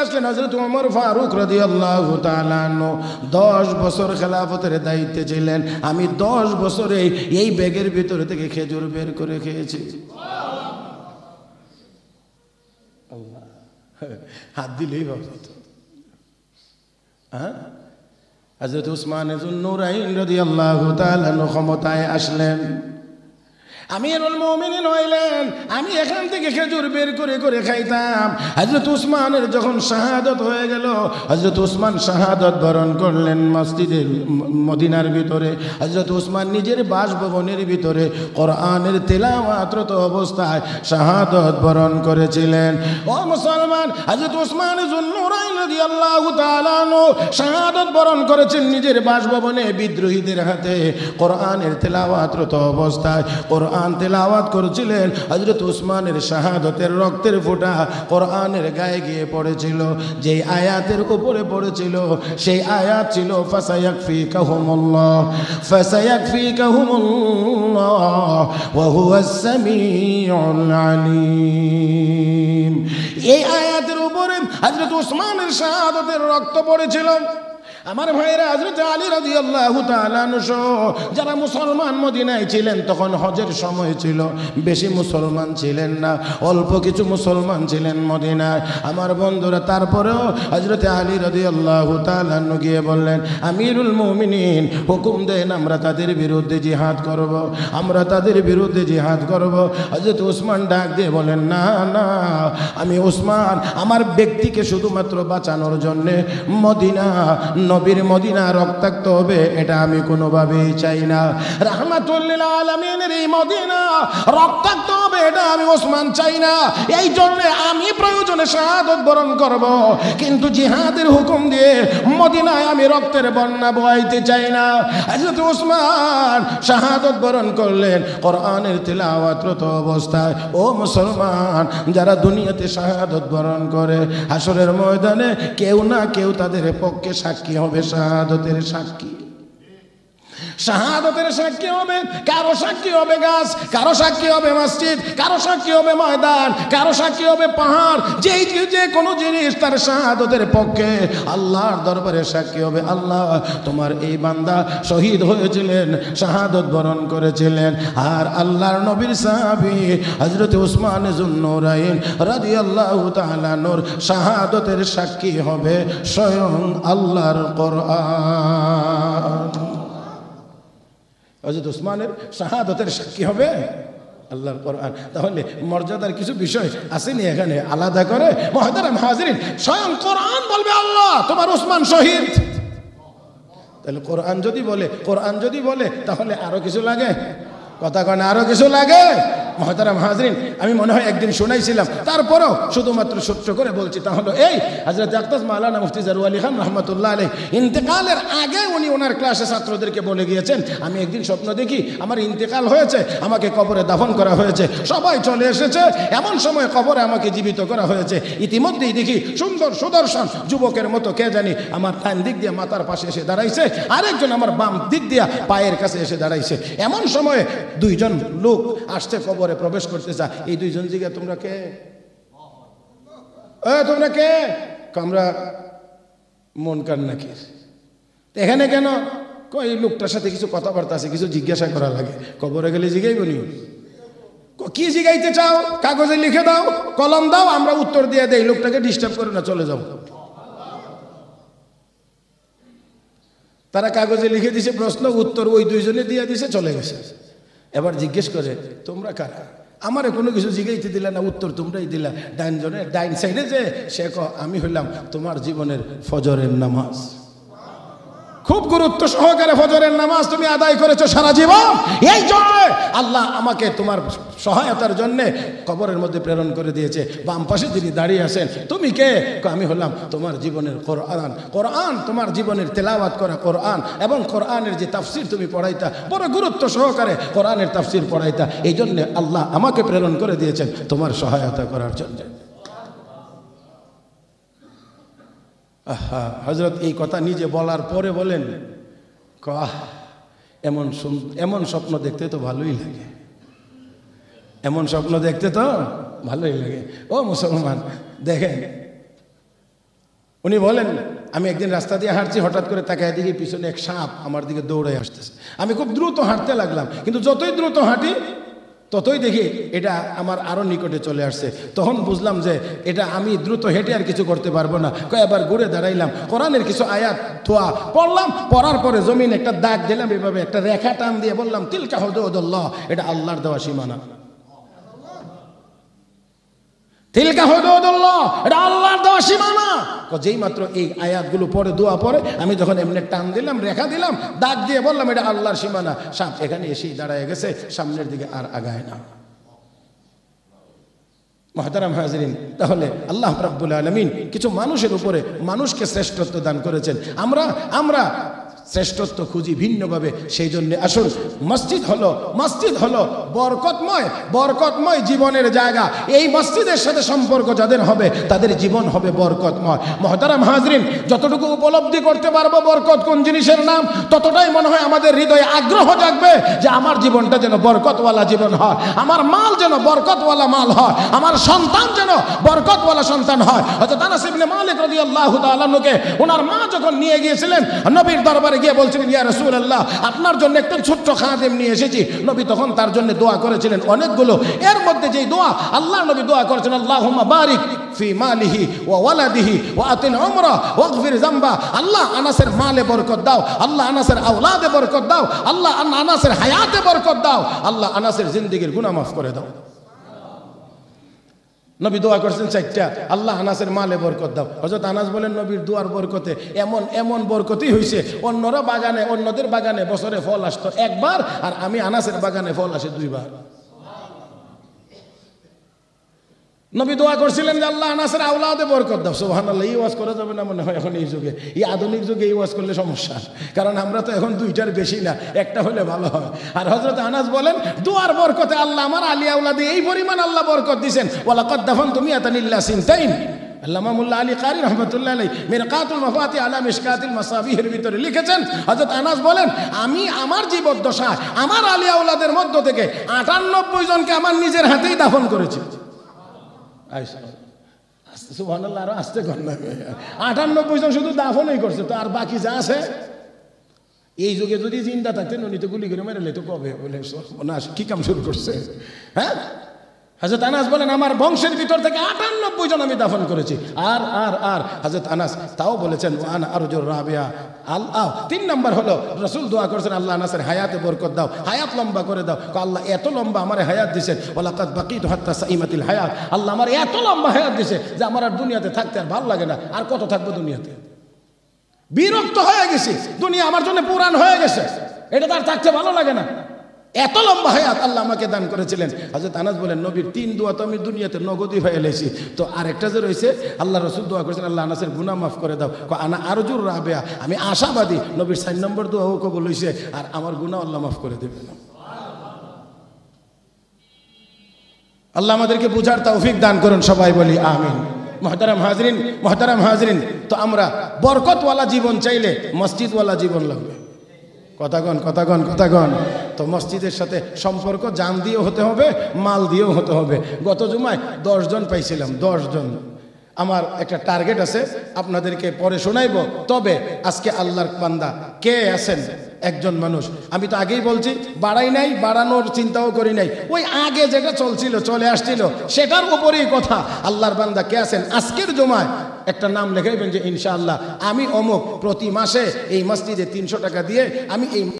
আসলেন। হযরত ওমর ফারুক রাদিয়াল্লাহু তাআলা আনহু 10 বছর খেলাফতের দায়িত্বে ছিলেন। আমি 10 বছরে এই ব্যাগের ভিতরে থেকে খেজুর বের করে খেয়েছি। হাত দিলেই ভাবত হ্যাঁ, হযরত উসমান যুন্নুরাইন রাদিয়াল্লাহু তাআলা ক্ষমতায় আসলেন, আমিরুল মুমিনিন হইলেন। আমি এখান থেকে খেজুর বের করে করে খাইতাম। হযরত উসমানের যখন শাহাদাত হয়ে গেল, হযরত উসমান শাহাদাত বরণ করলেন মসজিদের মদিনার ভিতরে। হযরত উসমান নিজের বাসভবনের ভিতরে কোরআনের তেলাওয়াতরত অবস্থায় শাহাদাত বরণ করেছিলেন। ও মুসলমান, হযরত উসমান যুন্নুরাইন রাদিয়াল্লাহু তাআলা শাহাদাত বরণ করেছেন নিজের বাসভবনে বিদ্রোহীদের হাতে। কোরআনের তেলাওয়াতরত অবস্থায় কোরআন তেলাওয়াত করছিলেন। হযরত উসমানের শাহাদাতের রক্তের ফোঁটা কোরআনের গায়ে গিয়ে পড়েছিল। যেই আয়াতের উপরে পড়েছিল সেই আয়াত ছিল ফাসায়াকফিকাহুমুল্লাহ ফাসায়াকফিকাহুমুল্লাহ ওয়া হুয়াস সামিউল আলিম। এই আয়াতের উপরে হযরত উসমানের শাহাদাতের রক্ত পড়েছিল। আমার ভাইরা, হযরত আলী রাদিয়াল্লাহু তাআলা আনহু যারা মুসলমান মদিনায় ছিলেন, তখন হজের সময় ছিল, বেশি মুসলমান ছিলেন না, অল্প কিছু মুসলমান ছিলেন মদিনায়। আমার বন্ধুরা, তারপরেও হযরত আলী রাদিয়াল্লাহু তাআলা আনহু গিয়ে বললেন, আমিরুল মুমিনিন হুকুম দেন, আমরা তাদের বিরুদ্ধে জিহাদ করব, আমরা তাদের বিরুদ্ধে জিহাদ করব। হযরত উসমান ডাক দিয়ে বলেন, না না, আমি উসমান আমার ব্যক্তিকে শুধুমাত্র বাঁচানোর জন্যে মদিনা, নবীর মদিনা রক্তাক্ত হবে এটা আমি কোনোভাবেই চাই না। রাহমাতুল লিল আলামিনের এই মদিনা রক্তাক্ত হবে এটা আমি ওসমান চাই না। এই জন্য আমি প্রয়োজনে শাহাদাত বরণ করব, কিন্তু জিহাদের হুকুম দিয়ে মদিনায় আমি রক্তের বন্যা বহাইতে চাই না। হযরত ওসমান শাহাদাত বরণ করলেন কোরআনের তেলাওয়াতরত অবস্থায়। ও মুসলমান, যারা দুনিয়াতে শাহাদাত বরণ করে হাসরের ময়দানে কেউ না কেউ তাদের পক্ষে সাক্ষী হবে, শাহাদাতের সাক্ষী, শাহাদাতের সাক্ষী হবে। কারো সাক্ষী হবে গাছ, কারো সাক্ষী হবে মসজিদ, কারো সাক্ষী হবে ময়দান, কারো সাক্ষী হবে পাহাড়। যে কোনো জিনিস তার শাহাদাতের পক্ষে আল্লাহর দরবারে সাক্ষী হবে। আল্লাহ, তোমার এই বান্দা শহীদ হয়েছিলেন, শাহাদাত বরণ করেছিলেন। আর আল্লাহর নবীর সাহাবী হযরত উসমান যুন্নুরাইন রাদিয়াল্লাহু তাআলা নূর শাহাদাতের সাক্ষী হবে স্বয়ং আল্লাহর কোরআন। হযরত উসমানের শাহাদাতের সাক্ষী হবে আল্লাহর কোরআন। তাহলে মর্যাদার কিছু বিষয় আসেনি এখানে আলাদা করে। মুহতারাম হাজিরিন, স্বয়ং কোরআন বলবে আল্লাহ তোমার উসমান শহীদ। তাহলে কোরআন যদি বলে তাহলে আরো কিছু লাগে? কথা কয় না, আরো কিছু লাগে? মুহতারাম হাজরিন, আমি মনে হয় একদিন শোনাইছিলাম, তারপরেও শুধুমাত্র ছোট্ট করে বলছি। তাহলে এই হযরত আকতাস মাওলানা মুফতি জারু আলী খান রহমাতুল্লাহ আলাইহি ইন্তেকালের আগে উনি ওনার ক্লাসে ছাত্রদেরকে বলে গিয়েছেন, আমি একদিন স্বপ্ন দেখি আমার ইন্তেকাল হয়েছে, আমাকে কবরে দাফন করা হয়েছে, সবাই চলে এসেছে, এমন সময় কবরে আমাকে জীবিত করা হয়েছে। ইতিমধ্যেই দেখি সুন্দর সুদর্শন যুবকের মতো কে জানি আমার ডান দিক দিয়ে মাথার পাশে এসে দাঁড়াইছে, আরেকজন আমার বাম দিক দিয়ে পায়ের কাছে এসে দাঁড়াইছে। এমন সময় দুইজন লোক আসছে, কবরে প্রবেশ করতে চায়। এই দুইজন জিজ্ঞাসা, তোমরা কে? তোমরা কে? আমরা মুনকার নাকির। এখানে কেন? এই লোকটার সাথে কিছু কথাবার্তা আছে, কিছু জিজ্ঞাসা করা লাগে। কবরে গেলে জিগাইব নি? কি জিগাইতে চাও? কাগজে লিখে দাও, কলম দাও, আমরা উত্তর দিয়ে দেই। লোকটাকে ডিস্টার্ব করে না, চলে যাও। তারা কাগজে লিখে দিছে প্রশ্ন, উত্তর ওই দুইজনে দিয়ে দিছে, চলে গেছে। এবার জিজ্ঞেস করে, তোমরা কারা? আমারে কোনো কিছু জিগাইতে দিলা না, উত্তর তোমরাই দিলা। ডাইন সাইডে যে সে আমি হইলাম তোমার জীবনের ফজরের নামাজ। খুব গুরুত্ব সহকারে ফজরের নামাজ তুমি আদায় করেছো সারা জীবন। এই জন্য আল্লাহ আমাকে তোমার সহায়তার জন্য কবরের মধ্যে প্রেরণ করে দিয়েছে। বাম পাশে যিনি দাঁড়িয়ে আছেন, তুমি কে? আমি হলাম তোমার জীবনের কোরআন। কোরআন তোমার জীবনের তেলাওয়াত করা কোরআন, এবং কোরআনের যে তাফসির তুমি পড়াইতা, বড় গুরুত্ব সহকারে কোরআনের তাফসির পড়াইতা। এই জন্য আল্লাহ আমাকে প্রেরণ করে দিয়েছেন তোমার সহায়তা করার জন্য। হযরত এই কথা নিজে বলার পরে বলেন, এমন স্বপ্ন দেখতে তো ভালোই লাগে, এমন স্বপ্ন দেখতে তো ভালোই লাগে। ও মুসলমান, দেখেন, উনি বলেন, আমি একদিন রাস্তা দিয়ে হাঁটছি, হঠাৎ করে তাকায় দেখি পিছনে এক সাপ আমার দিকে দৌড়ে আসতেছে। আমি খুব দ্রুত হাঁটতে লাগলাম, কিন্তু যতই দ্রুত হাঁটি ততই দেখি এটা আমার আরো নিকটে চলে আসছে। তখন বুঝলাম যে এটা আমি দ্রুত হেঁটে আর কিছু করতে পারবো না, কয়েকবার ঘুরে দাঁড়াইলাম, কোরআনের কিছু আয়াত দোয়া পড়লাম, পড়ার পরে জমিন একটা দাগ দিলাম, এভাবে একটা রেখা টান দিয়ে বললাম তিলকা হুদুদুল্লাহ, এটা আল্লাহর দেওয়া সীমানা। তিলকা হুদুদুল্লাহ, এটা আল্লাহর দেওয়া সীমানা। যেই মাত্র এই আয়াতগুলো পড়ে দোয়া পড়ে আমি যখন এমনি টান দিলাম, রেখা দিলাম, দাগ দিয়ে বললাম এটা আল্লাহর সীমানা, সাপ এখানে এসেই দাঁড়ায় গেছে, সামনের দিকে আর আগায় না। মুহতারাম হাজিরিন, তাহলে আল্লাহ রাব্বুল আলামিন কিছু মানুষের উপরে মানুষকে শ্রেষ্ঠত্ব দান করেছেন। আমরা শ্রেষ্ঠত্ব খুঁজি ভিন্নভাবে। সেই জন্য আসুন, মসজিদ হলো বরকতময় জীবনের জায়গা। এই মসজিদের সাথে সম্পর্ক যাদের হবে তাদের জীবন হবে বরকতময়। মুহতারাম হাজরিন, যতটুকু উপলব্ধি করতে পারবো বরকত কোন জিনিসের নাম, ততটাই মনে হয় আমাদের হৃদয়ে আগ্রহ জাগবে যে আমার জীবনটা যেন বরকতওয়ালা জীবন হয়, আমার মাল যেন বরকতওয়ালা মাল হয়, আমার সন্তান যেন বরকতওয়ালা সন্তান হয়। হযরত আনাস ইবনে মালিক রাদিয়াল্লাহু তাআলা আনহুকে ওনার মা যখন নিয়ে গিয়েছিলেন নবীর দরবারে গিয়ে বলছিলেন, ইয়া রাসূলুল্লাহ, আপনার জন্য একটা ছোট্ট খাদেম নিয়ে এসেছি। নবী তখন তার জন্য দোয়া করেছিলেন অনেকগুলো। এর মধ্যে যেই দোয়া আল্লাহ নবী দোয়া করেছেন, আল্লাহুম্মা বারিক ফি মালিহি ওয়া ওয়ালাদিহি ওয়া আতিল উমরা ওয়াগফির যামবা। আল্লাহ আনাসের মালে বরকত দাও, আল্লাহ আনাসের আওলাদে বরকত দাও, আল্লাহ আনাসের হায়াতে বরকত দাও, আল্লাহ আনাসের জিন্দেগীর গুনাহ মাফ করে দাও। নবী দোয়া করছেন চারটা, আল্লাহ আনাসের মালে বরকত দাও। হযরত আনাস বলেন নবীর দুয়ার বরকতে এমন বরকতই হয়েছে, অন্যদের বাগানে বছরে ফল আসতো একবার, আর আমি আনাসের বাগানে ফল আসে 2 বার। নবী দোয়া করছিলেন যে আল্লাহ আনাসের আওলাদে বরকত দাও। সুবহানাল্লাহ, এই ওয়াজ করা যাবে না মনে হয় এখন এই যুগে, এই আধুনিক যুগে এই ওয়াজ করলে সমস্যা, কারণ আমরা তো এখন 2টার বেশি না, একটা হলে ভালো হয়। আর হযরত আনাস বলেন দুয়ার বরকতে আল্লাহ আমার আলী আওলাদে এই পরিমাণ আল্লাহ বরকত দিয়েছেন। ওয়ালাকাদ দাফানতু মিয়াতান ইল্লা সিনতাইন। আল্লামা মোল্লা আলী কারি রহমতুল্লাহ আলাইহি মিরকাতুল মাফাতিহ আলা মিশকাতিল মাসাবিহের ভিতরে লিখেছেন, হযরত আনাস বলেন আমি আমার জীবদ্দশায় আমার আলী আওলাদের মধ্য থেকে 98 জনকে আমার নিজের হাতেই দাফন করেছি। সুবহানাল্লাহ, আরো আসতে কর না, 98 জন শুধু দাফনই করছে, তো আর বাকি যা আছে এই যুগে যদি জিন্দা থাকতেন উনি তো গুলি করে মেরে লেতো কবে, বলে না কি কাম শুরু করছে। হ্যাঁ, হযরত আনাস বলেন আমার বংশের ভিতর থেকে 98 জন আমি দাফন করেছি। আর হযরত আনাস তাও বলেছেন ওয়ানা আরজুর রাবিয়া আল্লাহ। 3 নম্বর হলো রাসূল দোয়া করেছেন আল্লাহ আনাসের হায়াতে বরকত দাও, হায়াত লম্বা করে দাও। আল্লাহ এত লম্বা আমার হায়াত দিয়েছেন, ওয়ালাকাদ বাকিতু হাত্তা সাইমাতিল হায়াত, আল্লাহ আমার এত লম্বা হায়াত দিয়েছে যে আমার আর দুনিয়াতে থাকতে আর ভালো লাগে না। আর কত থাকবো দুনিয়াতে, বিরক্ত হয়ে গেছি, দুনিয়া আমার জন্য পুরান হয়ে গেছে, এটা তার থাকতে ভালো লাগে না। এত লম্বা হায়াত আল্লাহ আমাকে দান করেছিলেন। হযরত আনাস বলেন নবীর 3 দোয়া তো আমি দুনিয়াতে নগদই হয়ে এলেছি, তো আরেকটা যে রয়েছে আল্লাহ রাসূল দোয়া করেছেন আল্লাহ আনাসের গুনাহ মাফ করে দাও। আনা আরজুর রাবিয়া, আমি আশাবাদী নবীর 4 নম্বর দোয়াও কবুল হয়েছে, আর আমার গুনাহ আল্লাহ মাফ করে দেবেন। আল্লাহ আমাদেরকে বুঝার তৌফিক দান করুন, সবাই বলি আমিন। মুহতারাম হাজরিন, তো আমরা বরকতওয়ালা জীবন চাইলে মসজিদওয়ালা জীবন লাগবে। কথাগণ। তো মসজিদের সাথে সম্পর্ক জান দিয়েও হতে হবে, মাল দিয়েও হতে হবে। গত জুমায় 10 জন পাইছিলাম, 10 জন। আমার একটা টার্গেট আছে, আপনাদেরকে পরে শোনাইব। তবে আজকে আল্লাহর বান্দা কে আছেন, একজন মানুষ, আমি তো আগেই বলছি বাড়াই নাই, বাড়ানোর চিন্তাও করি নাই, ওই আগে যেটা চলছিল চলে আসছিল সেটার উপরেই কথা। আল্লাহর বান্দা কে আছেন আজকের জুমায় একটা নাম লেখাইবেন যে ইনশাআল্লাহ আমি অমুক প্রতি মাসে এই মসজিদে 300 টাকা দিয়ে আমি এই